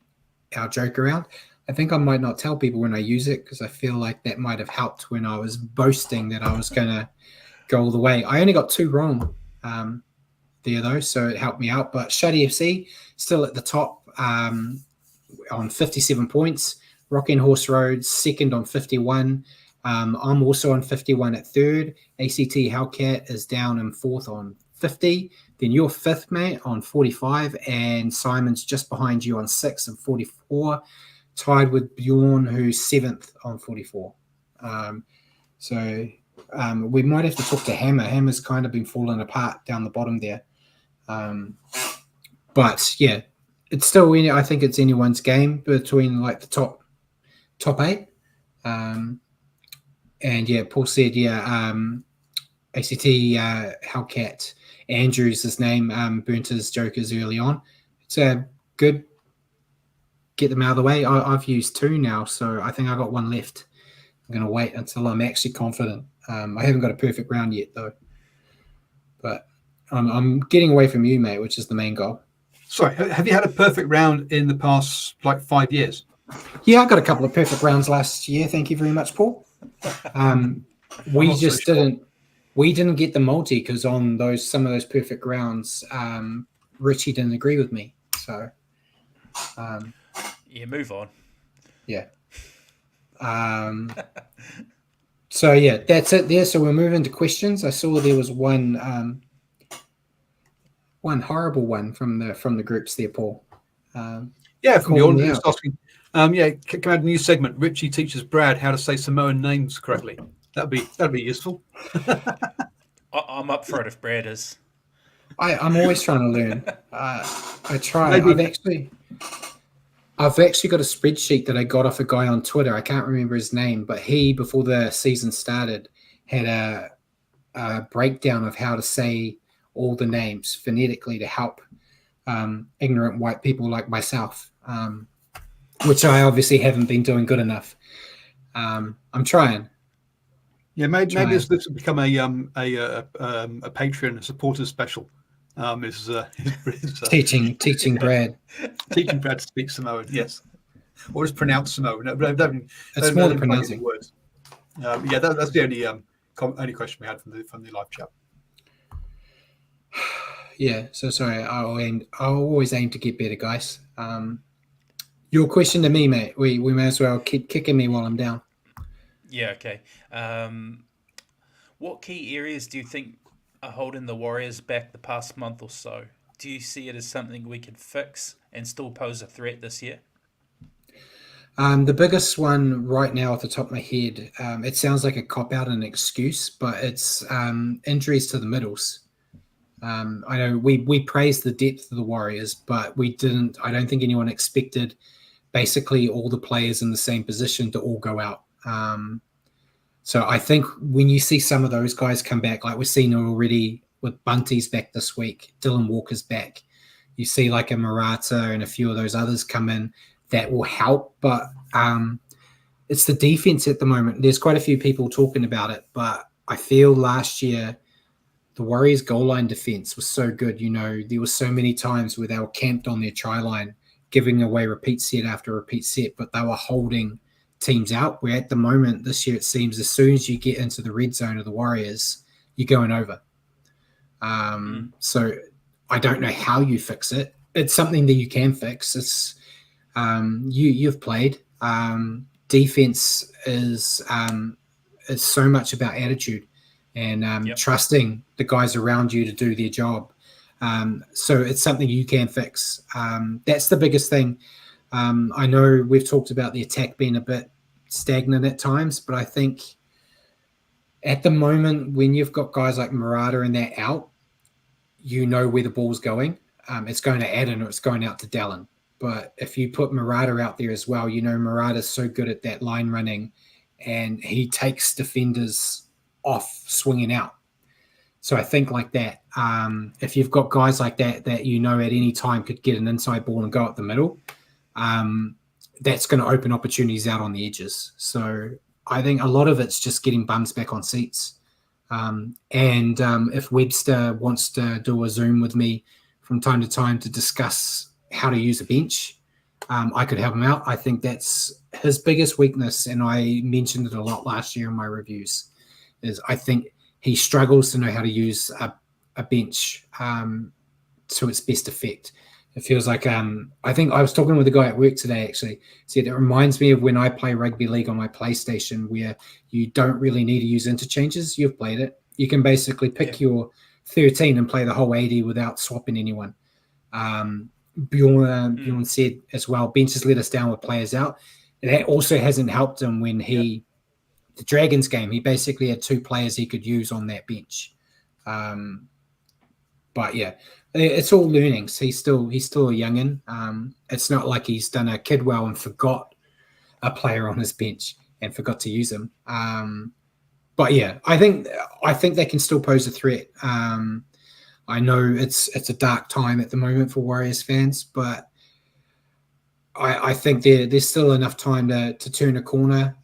joke around. I think I might not tell people when I use it because I feel like that might have helped when I was boasting that I was going to go all the way. I only got 2 wrong there, though, so it helped me out. But Shuddy FC still at the top on 57 points. Rocking Horse Road second on 51. I'm also on 51 at third. ACT Hellcat is down in fourth on 50. Then you're fifth, mate, on 45. And Simon's just behind you on 6 and 44. Tied with Bjorn, who's 7th on 44. We might have to talk to Hammer. Hammer's kind of been falling apart down the bottom there. But, yeah, it's still, I think it's anyone's game between, like, the top 8. Paul said, ACT Hellcat Andrews, his name, burnt his jokers early on. It's a good, get them out of the way. I've used 2 now, so I think I got 1 left. I'm going to wait until I'm actually confident. I haven't got a perfect round yet, though. But I'm getting away from you, mate, which is the main goal. Sorry, have you had a perfect round in the past, 5 years? Yeah, I got a couple of perfect rounds last year. Thank you very much, Paul. We just didn't get the multi because on some of those perfect rounds, Richie didn't agree with me. So, move on. Yeah. That's it there. So we're moving to questions. I saw there was one horrible one from the groups there, Paul. From the audience asking. Can I add a new segment? Richie teaches Brad how to say Samoan names correctly. That'd be useful. I'm up for it if Brad is. I'm always trying to learn. I try. I've actually got a spreadsheet that I got off a guy on Twitter. I can't remember his name, but before the season started, had a breakdown of how to say all the names phonetically to help ignorant white people like myself, which I obviously haven't been doing good enough. I'm trying. Yeah, maybe this will become a Patreon supporter special. Is teaching Brad teaching Brad to speak Samoan? Yes, or just pronounce Samoan. No, it's more the pronouncing. Words. Yeah, that's the only question we had from the live chat. Yeah, so sorry. I'll always aim to get better, guys. Your question to me, mate. We may as well keep kicking me while I'm down. Yeah, okay. What key areas do you think are holding the Warriors back the past month or so? Do you see it as something we can fix and still pose a threat this year? The biggest one right now off the top of my head, it sounds like a cop-out and an excuse, but it's injuries to the middles. I know we praised the depth of the Warriors, but I don't think anyone expected basically all the players in the same position to all go out. So I think when you see some of those guys come back, like we're seeing already with Bunty's back this week, Dylan Walker's back, you see like a Murata and a few of those others come in, that will help. But it's the defense at the moment. There's quite a few people talking about it, but I feel last year the Warriors' goal line defense was so good. You know, there were so many times where they were camped on their try line, giving away repeat set after repeat set, but they were holding teams out. Where at the moment this year, it seems as soon as you get into the red zone of the Warriors, you're going over. So I don't know how you fix it. It's something that you can fix. It's you've played. Defense is so much about attitude and trusting the guys around you to do their job. So it's something you can fix. That's the biggest thing. I know we've talked about the attack being a bit stagnant at times, but I think at the moment when you've got guys like Murata and that out, you know where the ball's going. It's going to Adam or it's going out to Dallin. But if you put Murata out there as well, you know Murata's so good at that line running and he takes defenders off swinging out. So I think like that, if you've got guys like that you know at any time could get an inside ball and go up the middle, that's going to open opportunities out on the edges. So I think a lot of it's just getting bums back on seats. And if Webster wants to do a Zoom with me from time to time to discuss how to use a bench, I could help him out. I think that's his biggest weakness, and I mentioned it a lot last year in my reviews, is I think he struggles to know how to use a bench to its best effect. It feels like I think I was talking with a guy at work today, actually, said it reminds me of when I play rugby league on my PlayStation, where you don't really need to use interchanges. You've played it. You can basically pick your 13 and play the whole 80 without swapping anyone. Bjorn said as well, benches let us down with players out. That also hasn't helped him when the Dragons game, he basically had two players he could use on that bench. But yeah, it's all learnings. He's still a youngin. It's not like he's done a Kidwell and forgot a player on his bench and forgot to use him. But yeah, I think they can still pose a threat. I know it's a dark time at the moment for Warriors fans, but I think there's still enough time to turn a corner.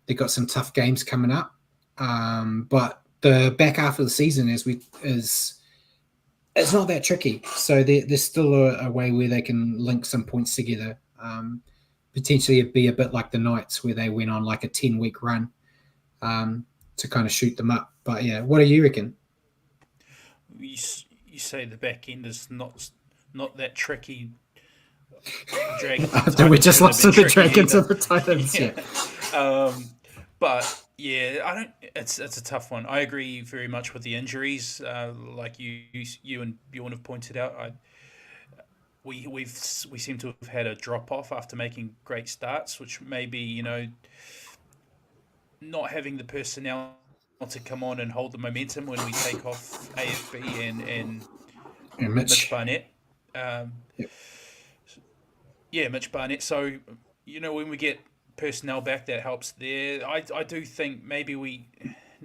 They've got some tough games coming up, but the back half of the season it's not that tricky. So there's still a way where they can link some points together. Potentially it'd be a bit like the Knights where they went on like a 10-week run to kind of shoot them up. But yeah, what do you reckon? You say the back end is not that tricky. After we just lost to the Dragons and the Titans. But yeah, I don't. It's a tough one. I agree very much with the injuries, like you and Bjorn have pointed out. We seem to have had a drop off after making great starts, which maybe not having the personnel to come on and hold the momentum when we take off AFB and Mitch Barnett. Mitch Barnett. So, when we get personnel back, that helps there. I do think maybe we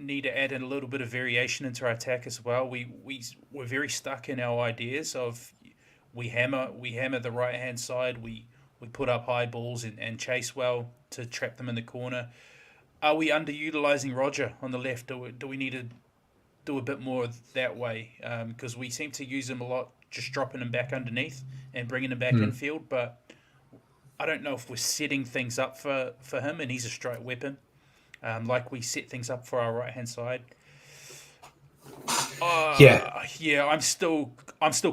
need to add in a little bit of variation into our attack as well. We're very stuck in our ideas of we hammer the right hand side. We put up high balls and chase well to trap them in the corner. Are we underutilizing Roger on the left? Do we need to do a bit more that way? Because we seem to use him a lot, just dropping him back underneath and bringing him back infield. But I don't know if we're setting things up for him, and he's a strike weapon, like we set things up for our right hand side. Yeah. I'm still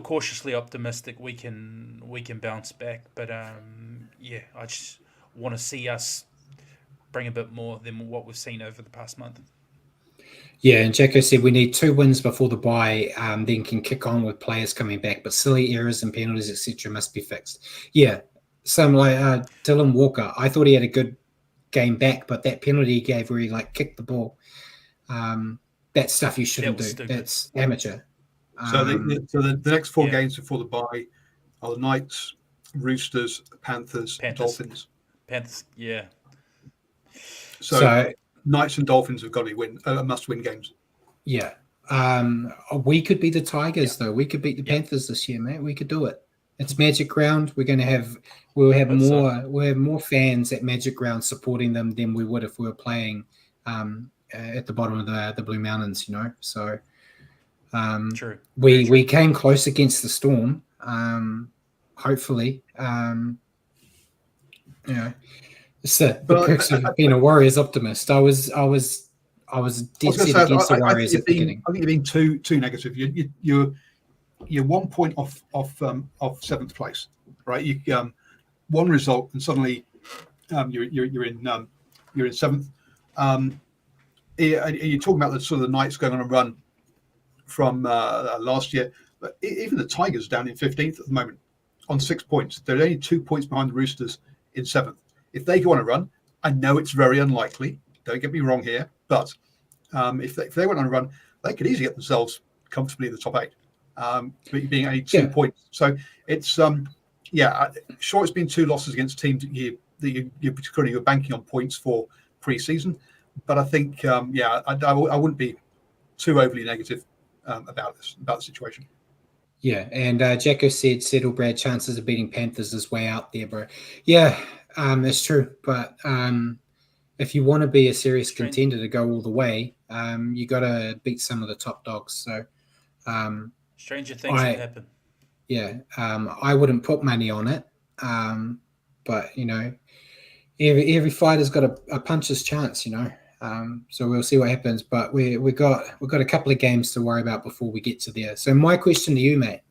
cautiously optimistic we can bounce back, but I just want to see us bring a bit more than what we've seen over the past month. Yeah, and Jacko said we need 2 wins before the bye, then can kick on with players coming back. But silly errors and penalties, etc., must be fixed. Yeah, some like Dylan Walker. I thought he had a good game back, but that penalty he gave where he kicked the ball, that stuff you shouldn't do. Stupid. That's amateur. So the next 4 games before the bye are the Knights, Roosters, Panthers. Dolphins. Panthers, yeah. So Knights and Dolphins have got to must-win games. Yeah. We could be the Tigers, though. We could beat the Panthers this year, mate. We could do it. It's Magic Round. We'll have more fans at Magic Round supporting them than we would if we were playing at the bottom of the Blue Mountains, So true. We came close against the Storm. Hopefully, it's the perks of being a Warriors optimist. I was dead set against the Warriors at the beginning. I think you're being too negative. You're 1 point off 7th place, right? You one result and suddenly you're in 7th. You're talking about the sort of the Knights going on a run from last year, but even the Tigers down in 15th at the moment on 6 points. They're only 2 points behind the Roosters in 7th. If they go on a run, I know it's very unlikely. Don't get me wrong here, but if they went on a run, they could easily get themselves comfortably in the top 8, being only 2 points. So it's sure it's been 2 losses against teams that you're banking on points for pre-season, but I think I wouldn't be too overly negative about the situation. Yeah, and Jacko said Settle Brad chances of beating Panthers is way out there, bro. Yeah, that's true. But if you want to be a serious contender to go all the way, you got to beat some of the top dogs. So stranger things can happen. Yeah, I wouldn't put money on it, but every fighter's got a puncher's chance, So we'll see what happens, but we got a couple of games to worry about before we get to there. So my question to you, mate.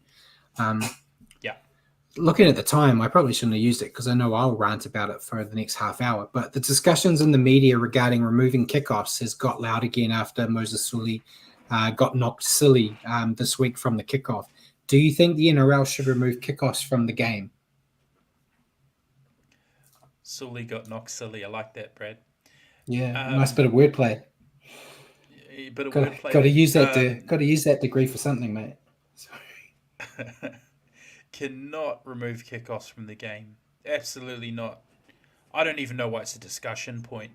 Looking at the time, I probably shouldn't have used it because I know I'll rant about it for the next half hour. But the discussions in the media regarding removing kickoffs has got loud again after Moses Sully got knocked silly this week from the kickoff. Do you think the NRL should remove kickoffs from the game? Sully got knocked silly. I like that, Brad. Yeah, nice bit of wordplay. Got to use that degree for something, mate. Cannot remove kickoffs from the game. Absolutely not. I don't even know why it's a discussion point.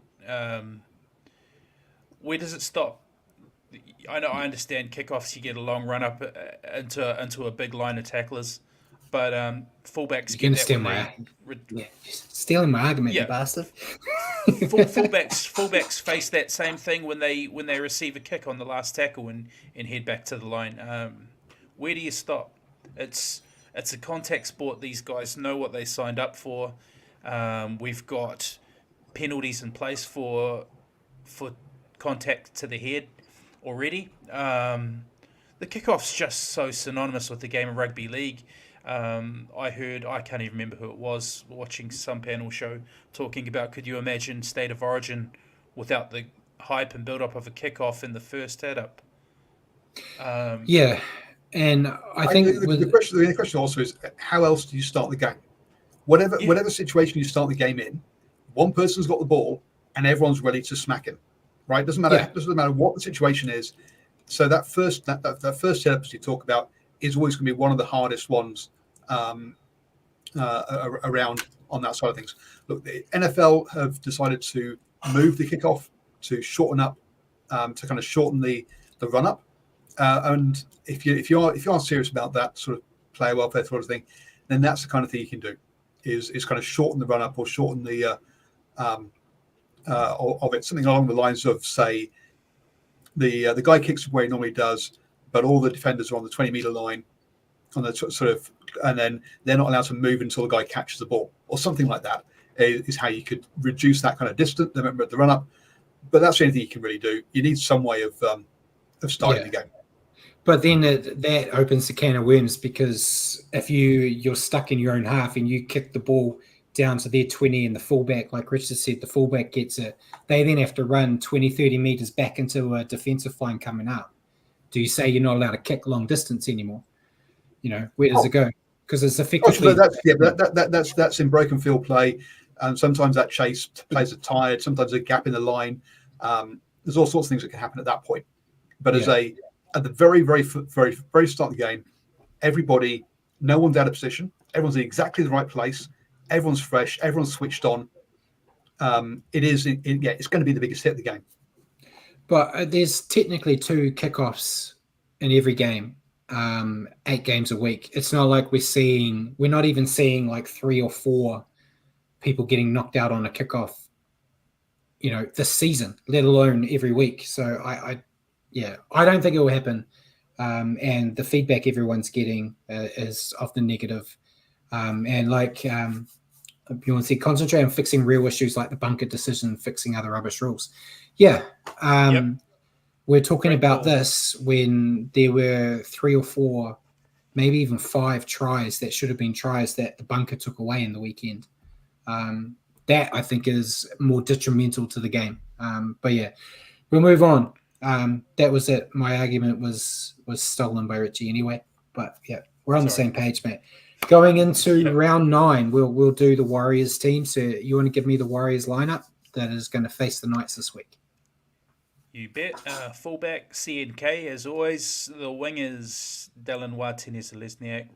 Where does it stop? I understand kickoffs. You get a long run up into a big line of tacklers, but fullbacks. You can steal stealing my argument, you bastard. Fullbacks face that same thing when they receive a kick on the last tackle and head back to the line. Where do you stop? It's a contact sport. These guys know what they signed up for. We've got penalties in place for contact to the head already. The kickoff's just so synonymous with the game of rugby league. I can't even remember who it was, watching some panel show talking about, could you imagine State of Origin without the hype and build-up of a kickoff in the first setup? And I think the question also is, how else do you start the game? Whatever situation you start the game in, one person's got the ball and everyone's ready to smack him, right? Doesn't matter what the situation is. So that first setup as you talk about is always going to be one of the hardest ones around on that side of things. Look, the NFL have decided to move the kickoff to shorten up to kind of shorten the run up. And if you are serious about that sort of player welfare sort of thing, then that's the kind of thing you can do, is kind of shorten the run up or shorten the of it, something along the lines of, say, the guy kicks where he normally does, but all the defenders are on the 20-meter line, on the sort of, and then they're not allowed to move until the guy catches the ball, or something like that. Is how you could reduce that kind of distance, the run up. But that's the only thing you can really do. You need some way of starting the game. But then that opens the can of worms, because if you're stuck in your own half and you kick the ball down to their 20 and the fullback, like Richard said, the fullback gets it, they then have to run 20, 30 meters back into a defensive line coming up. Do you say you're not allowed to kick long distance anymore? Where does it go? Because it's effectively... that's in broken field play. And sometimes that chase plays are tired. Sometimes a gap in the line. There's all sorts of things that can happen at that point. But at the very, very, very, very start of the game, no one's out of position. Everyone's in exactly the right place. Everyone's fresh. Everyone's switched on. It's going to be the biggest hit of the game. But there's technically 2 kickoffs in every game, 8 games a week. It's not like we're not even seeing like 3 or 4 people getting knocked out on a kickoff, this season, let alone every week. So I don't think it will happen. And the feedback everyone's getting is often negative. And like you want to see, concentrate on fixing real issues like the bunker decision, fixing other rubbish rules. Yeah. We're talking about this when there were 3 or 4, maybe even 5 tries that should have been tries that the bunker took away in the weekend. That I think is more detrimental to the game. But yeah, we'll move on. That was it. My argument was stolen by Richie anyway. But yeah, we're on the same page, mate. Going into round 9, we'll do the Warriors team. So you want to give me the Warriors lineup that is going to face the Knights this week? You bet. Fullback CNK as always. The wingers Dallin Watene-Zelezniak,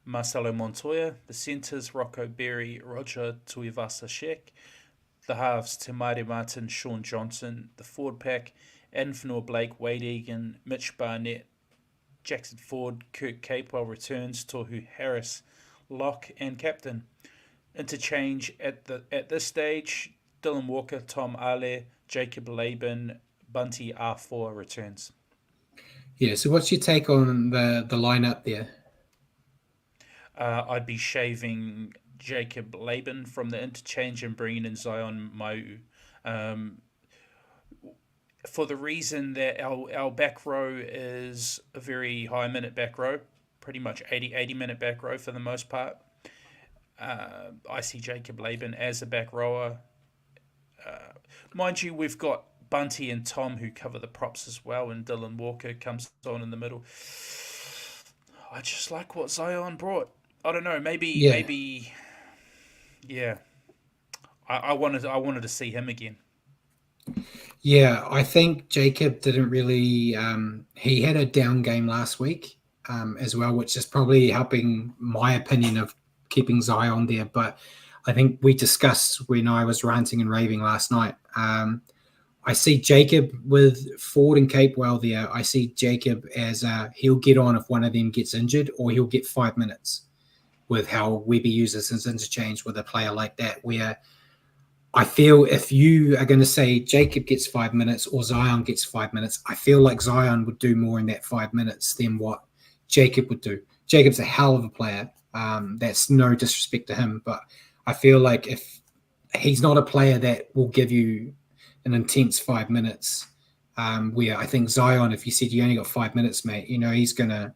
Marcelo Montoya. The centres Rocco Berry, Roger Tuivasa-Sheck. The halves Tamari Martin, Sean Johnson. The forward pack Anfanor Blake, Wade Egan, Mitch Barnett, Jackson Ford, Kirk Capewell returns, Tohu Harris, lock and captain. Interchange at this stage, Dylan Walker, Tom Ale, Jacob Laban, Bunty R4 returns. Yeah, so what's your take on the lineup there? I'd be shaving Jacob Laban from the interchange and bringing in Zion Mau. For the reason that our back row is a very high minute back row, pretty much 80 minute back row for the most part. I see Jacob Laban as a back rower. Mind you, we've got Bunty and Tom who cover the props as well, and Dylan Walker comes on in the middle. I just like what Zion brought. I don't know, maybe, yeah. I wanted to see him again. Yeah, I think Jacob didn't really. He had a down game last week as well, which is probably helping my opinion of keeping Zion there. But I think we discussed when I was ranting and raving last night. I see Jacob with Ford and Capewell there. I see Jacob as he'll get on if one of them gets injured, or he'll get 5 minutes with how Webby uses his interchange with a player like that, where I feel if you are going to say Jacob gets 5 minutes or Zion gets 5 minutes, I feel like Zion would do more in that 5 minutes than what Jacob would do. Jacob's a hell of a player. That's no disrespect to him, but I feel like if he's not a player that will give you an intense 5 minutes, where I think Zion, if you said you only got 5 minutes, mate, he's gonna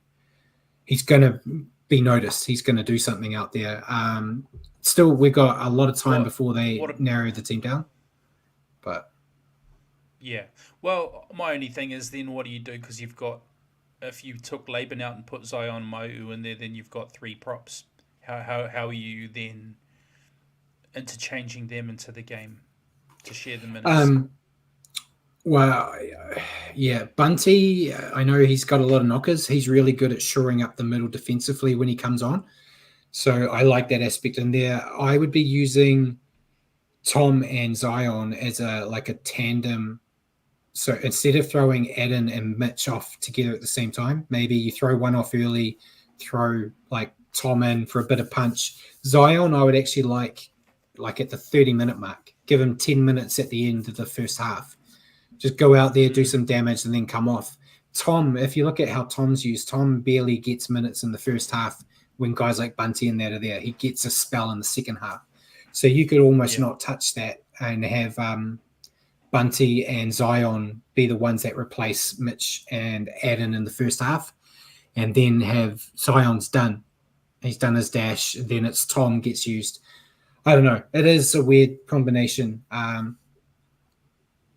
be noticed. He's gonna do something out there. Still, we've got a lot of time before they narrow the team down. But yeah, well, my only thing is then what do you do? Because if you took Laban out and put Zion Mau in there, then you've got 3 props. How are you then interchanging them into the game to share the minutes? Well, yeah, Bunty, I know he's got a lot of knockers. He's really good at shoring up the middle defensively when he comes on. So I like that aspect in there. I would be using Tom and Zion as a tandem So instead of throwing Adam and Mitch off together at the same time, maybe you throw one off early, throw like Tom in for a bit of punch. Zion, I would actually like at the 30-minute mark, give him 10 minutes at the end of the first half. Just go out there, do some damage, and then come off. Tom, if you look at how Tom's used, Tom barely gets minutes in the first half when guys like Bunty and that are there. He gets a spell in the second half. So you could almost not touch that and have Bunty and Zion be the ones that replace Mitch and Adam in the first half, and then have Zion's done. He's done his dash, and then it's Tom gets used. I don't know. It is a weird combination.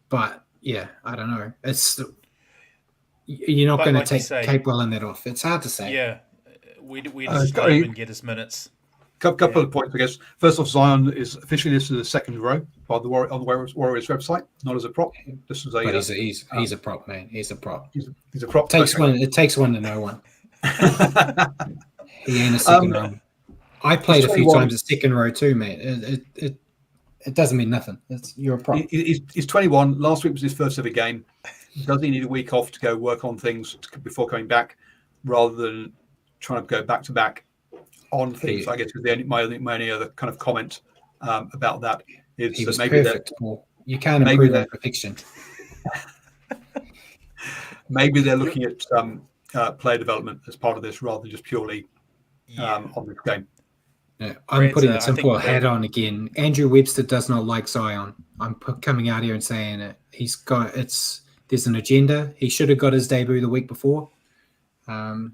But yeah, I don't know. You're not going to take Capewell and that off. It's hard to say. Yeah, we just don't even get his minutes. Couple of points, I guess. First off, Zion is officially listed as a second row on the Warriors website, not as a prop. This is but he's a prop, man. He's a prop. He's a prop. It takes one to know one. He ain't a second row. I played a few times at second row too, mate. It doesn't mean nothing. You're a prop. He's 21. Last week was his first ever game. Does he need a week off to go work on things before coming back, rather than trying to go back to back on things? I guess my only other kind of comment about that is that maybe perfect, Paul. You can't improve that perfection. Maybe they're looking at player development as part of this, rather than just purely on this game. Yeah, I'm putting a simple hat on again. Andrew Webster does not like Zion. I'm coming out here and saying it. There's an agenda. He should have got his debut the week before. I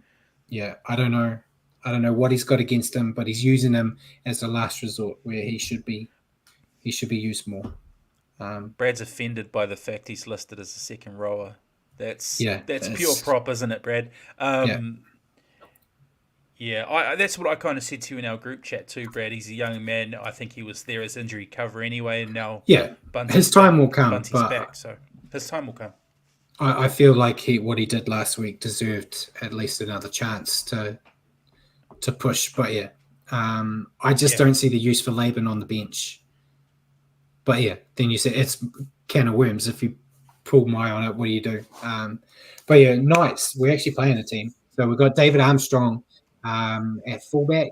don't know. I don't know what he's got against him, but he's using him as a last resort where he should be used more. Brad's offended by the fact he's listed as a second rower. That's pure prop, isn't it, Brad? That's what I kind of said to you in our group chat too, Brad. He's a young man. I think he was there as injury cover anyway, and now his time will come. Bunty's back, so his time will come. I feel like what he did last week deserved at least another chance to push. But I just don't see the use for Laban on the bench. But then you say it's can of worms. If you pull my on it, what do you do? Knights, we're actually playing a team. So we've got David Armstrong at fullback.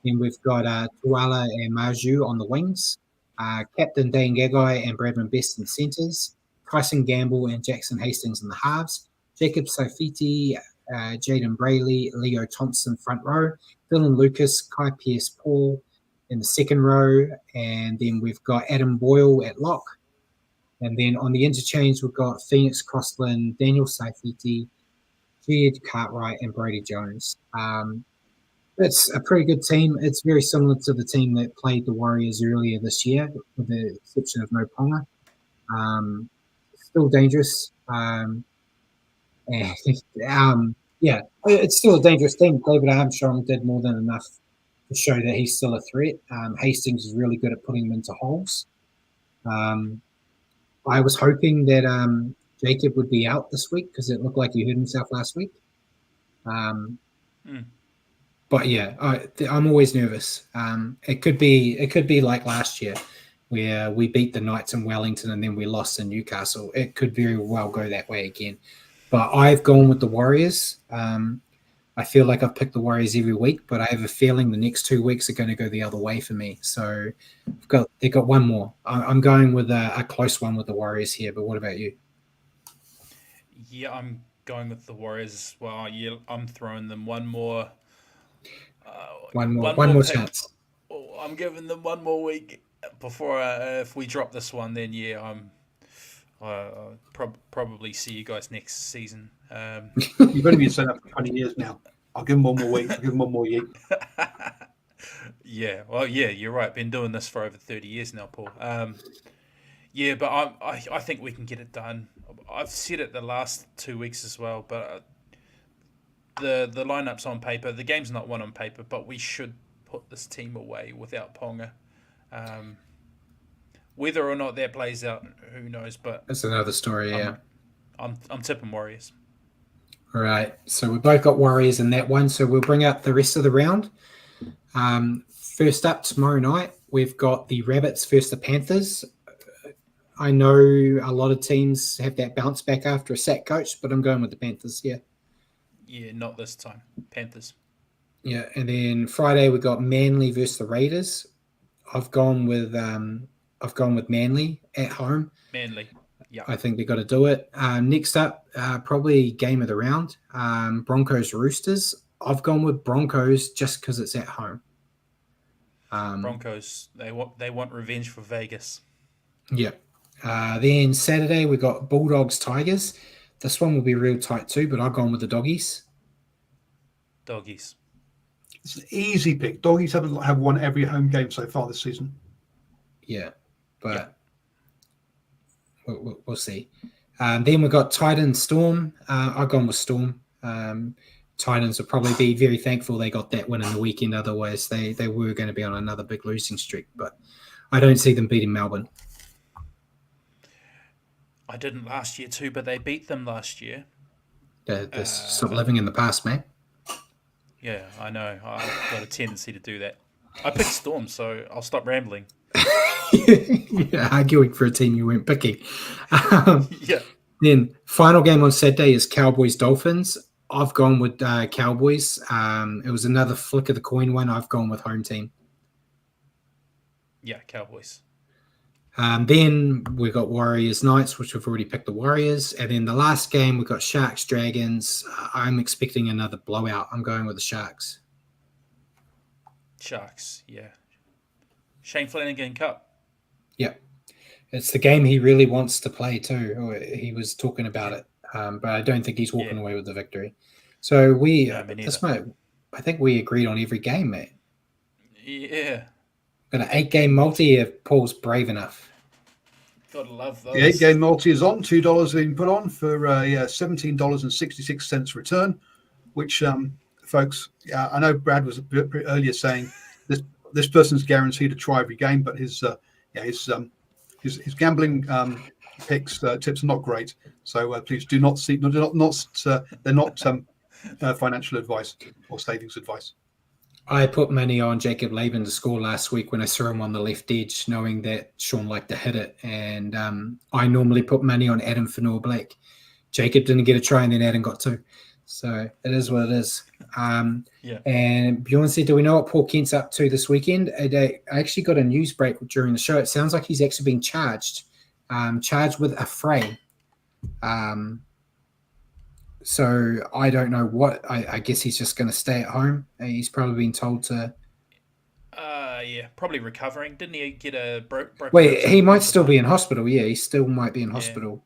Then we've got Tuala and Marju on the wings. Captain Dane Gagai and Bradman Best in centres. Tyson Gamble and Jackson Hastings in the halves. Jacob Sofiti, Jaden Brayley, Leo Thompson front row. Dylan Lucas, Kai Pierce-Paul in the second row. And then we've got Adam Boyle at lock. And then on the interchange, we've got Phoenix Crossland, Daniel Saifiti, Jed Cartwright, and Brody Jones. It's a pretty good team. It's very similar to the team that played the Warriors earlier this year, with the exception of no Ponga. Still dangerous. It's still a dangerous team. David Armstrong did more than enough to show that he's still a threat. Hastings is really good at putting them into holes. I was hoping that Jacob would be out this week because it looked like he hurt himself last week. But I'm always nervous. It could be like last year where we beat the Knights in Wellington and then we lost in Newcastle. It could very well go that way again. But I've gone with the Warriors. I feel like I've picked the Warriors every week, but I have a feeling the next 2 weeks are going to go the other way for me. So they've got one more. I'm going with a close one with the Warriors here, but what about you? Yeah, I'm going with the Warriors as well. Yeah, I'm throwing them one more chance. I'm giving them one more week before if we drop this one, then I'll probably see you guys next season. You've only been saying that for 20 years now. I'll give them one more week. I'll give them one more year. You're right. Been doing this for over 30 years now, Paul. But I think we can get it done. I've said it the last 2 weeks as well, but the lineup's on paper. The game's not won on paper, but we should put this team away without Ponga. Whether or not that plays out, who knows? But that's another story. I'm tipping Warriors. All right, so we both got Warriors in that one. So we'll bring up the rest of the round. First up tomorrow night, we've got the Rabbits versus the Panthers. I know a lot of teams have that bounce back after a sack coach, but I'm going with the Panthers. Yeah. Yeah, not this time. Panthers. Yeah, and then Friday we got Manly versus the Raiders. I've gone with Manly at home. Manly. Yeah. I think they got to do it. Next up, probably game of the round, Broncos Roosters. I've gone with Broncos just because it's at home. Broncos. They want revenge for Vegas. Yeah. Then Saturday we got Bulldogs Tigers. This one will be real tight too, but I've gone with the Doggies. Doggies. It's an easy pick. Doggies have won every home game so far this season. Yeah, but we'll see. Then we got Titans Storm. I've gone with Storm. Titans will probably be very thankful they got that win in the weekend. Otherwise, they were going to be on another big losing streak. But I don't see them beating Melbourne. I didn't last year too, but they beat them last year. They're sort of living in the past, man. Yeah, I know. I've got a tendency to do that. I picked Storm, so I'll stop rambling. Yeah, arguing for a team you weren't picking. Yeah. Then final game on Saturday is Cowboys Dolphins. I've gone with Cowboys. It was another flick of the coin one. I've gone with home team. Yeah, Cowboys. Then we got Warriors Knights, which we've already picked the Warriors. And then the last game, we got Sharks Dragons. I'm expecting another blowout. I'm going with the Sharks. Sharks, yeah. Shane Flanagan Cup. Yep. It's the game he really wants to play too. He was talking about it, but I don't think he's walking away with the victory. So I think we agreed on every game, mate. Yeah. Got an 8-game multi if Paul's brave enough. Gotta love those. The 8-game multi is on. $2 being put on for $17.66 return, which, folks, I know Brad was a bit earlier saying this person's guaranteed to try every game, but his gambling tips are not great. So please do not seek. They're not financial advice or savings advice. I put money on Jacob Laban to score last week when I saw him on the left edge, knowing that Sean liked to hit it. And I normally put money on Adam Fanor-Blake. Jacob didn't get a try, and then Adam got 2. So it is what it is. And Bjorn said, do we know what Paul Kent's up to this weekend? I actually got a news break during the show. It sounds like he's actually being charged with a fray. So I don't know what. I guess he's just going to stay at home. He's probably been told to. Yeah, probably recovering. Didn't he get a broke? Wait, he might still be in hospital. Yeah, he still might be in hospital.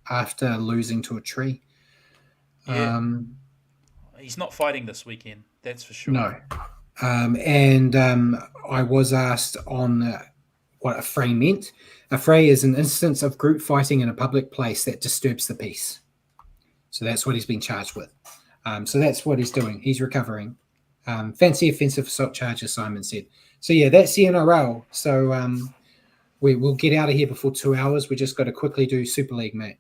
After losing to a tree. Yeah. He's not fighting this weekend. That's for sure. No. And I was asked on what a fray meant. A fray is an instance of group fighting in a public place that disturbs the peace. So that's what he's been charged with. So that's what he's doing. He's recovering. Fancy offensive assault charges, Simon said. So, yeah, that's the NRL. So we'll get out of here before 2 hours. We just got to quickly do Super League, mate.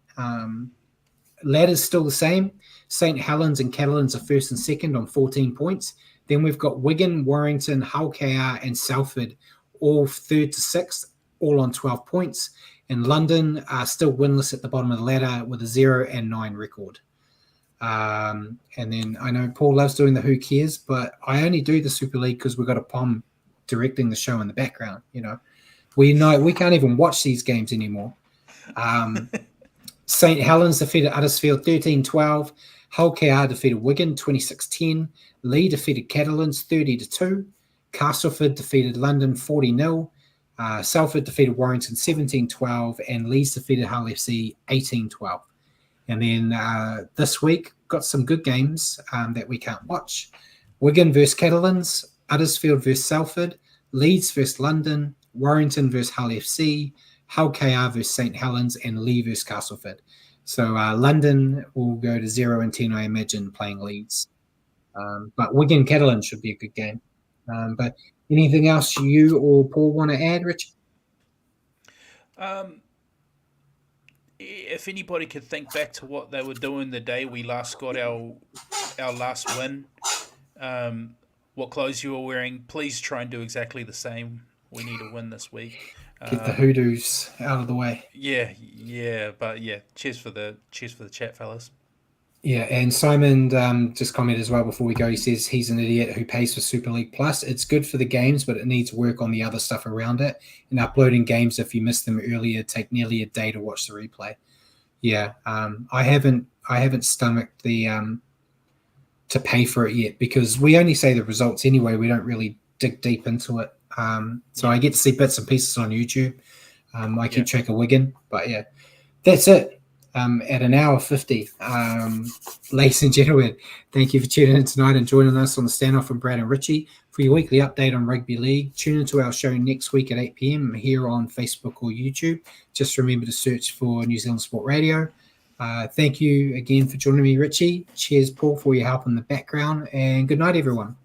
Ladder's still the same. St. Helens and Catalans are first and second on 14 points. Then we've got Wigan, Warrington, Hull KR, and Salford, all third to sixth, all on 12 points. And London are still winless at the bottom of the ladder with a 0-9 record. And then I know Paul loves doing the Who Cares, but I only do the Super League because we've got a POM directing the show in the background. You know we can't even watch these games anymore. St. Helens defeated Huddersfield 13-12. Hull KR defeated Wigan 26-10. Lee defeated Catalans 30-2. Castleford defeated London 40-0. Salford defeated Warrington 17-12. And Leeds defeated Hull FC 18-12. And then this week, got some good games that we can't watch. Wigan versus Catalans, Huddersfield versus Salford, Leeds versus London, Warrington versus Hull FC, Hull KR versus St. Helens, and Lee versus Castleford. So London will go to 0-10, I imagine, playing Leeds. But Wigan Catalans should be a good game. But anything else you or Paul want to add, Richie? If anybody could think back to what they were doing the day we last got our last win, what clothes you were wearing, please try and do exactly the same. We need a win this week. Get the hoodoos out of the way. Yeah, but yeah, cheers for the chat, fellas. Yeah, and Simon just commented as well before we go. He says he's an idiot who pays for Super League Plus. It's good for the games, but it needs work on the other stuff around it. And uploading games, if you missed them earlier, take nearly a day to watch the replay. Yeah, I haven't stomached the to pay for it yet because we only say the results anyway. We don't really dig deep into it. So I get to see bits and pieces on YouTube. I keep track of Wigan, but yeah, that's it. At an hour 50. Ladies and gentlemen, thank you for tuning in tonight and joining us on the Standoff with Brad and Richie. For your weekly update on rugby league, tune into our show next week at 8 p.m. here on Facebook or YouTube. Just remember to search for New Zealand Sport Radio. Thank you again for joining me, Richie. Cheers, Paul, for your help in the background. And good night, everyone.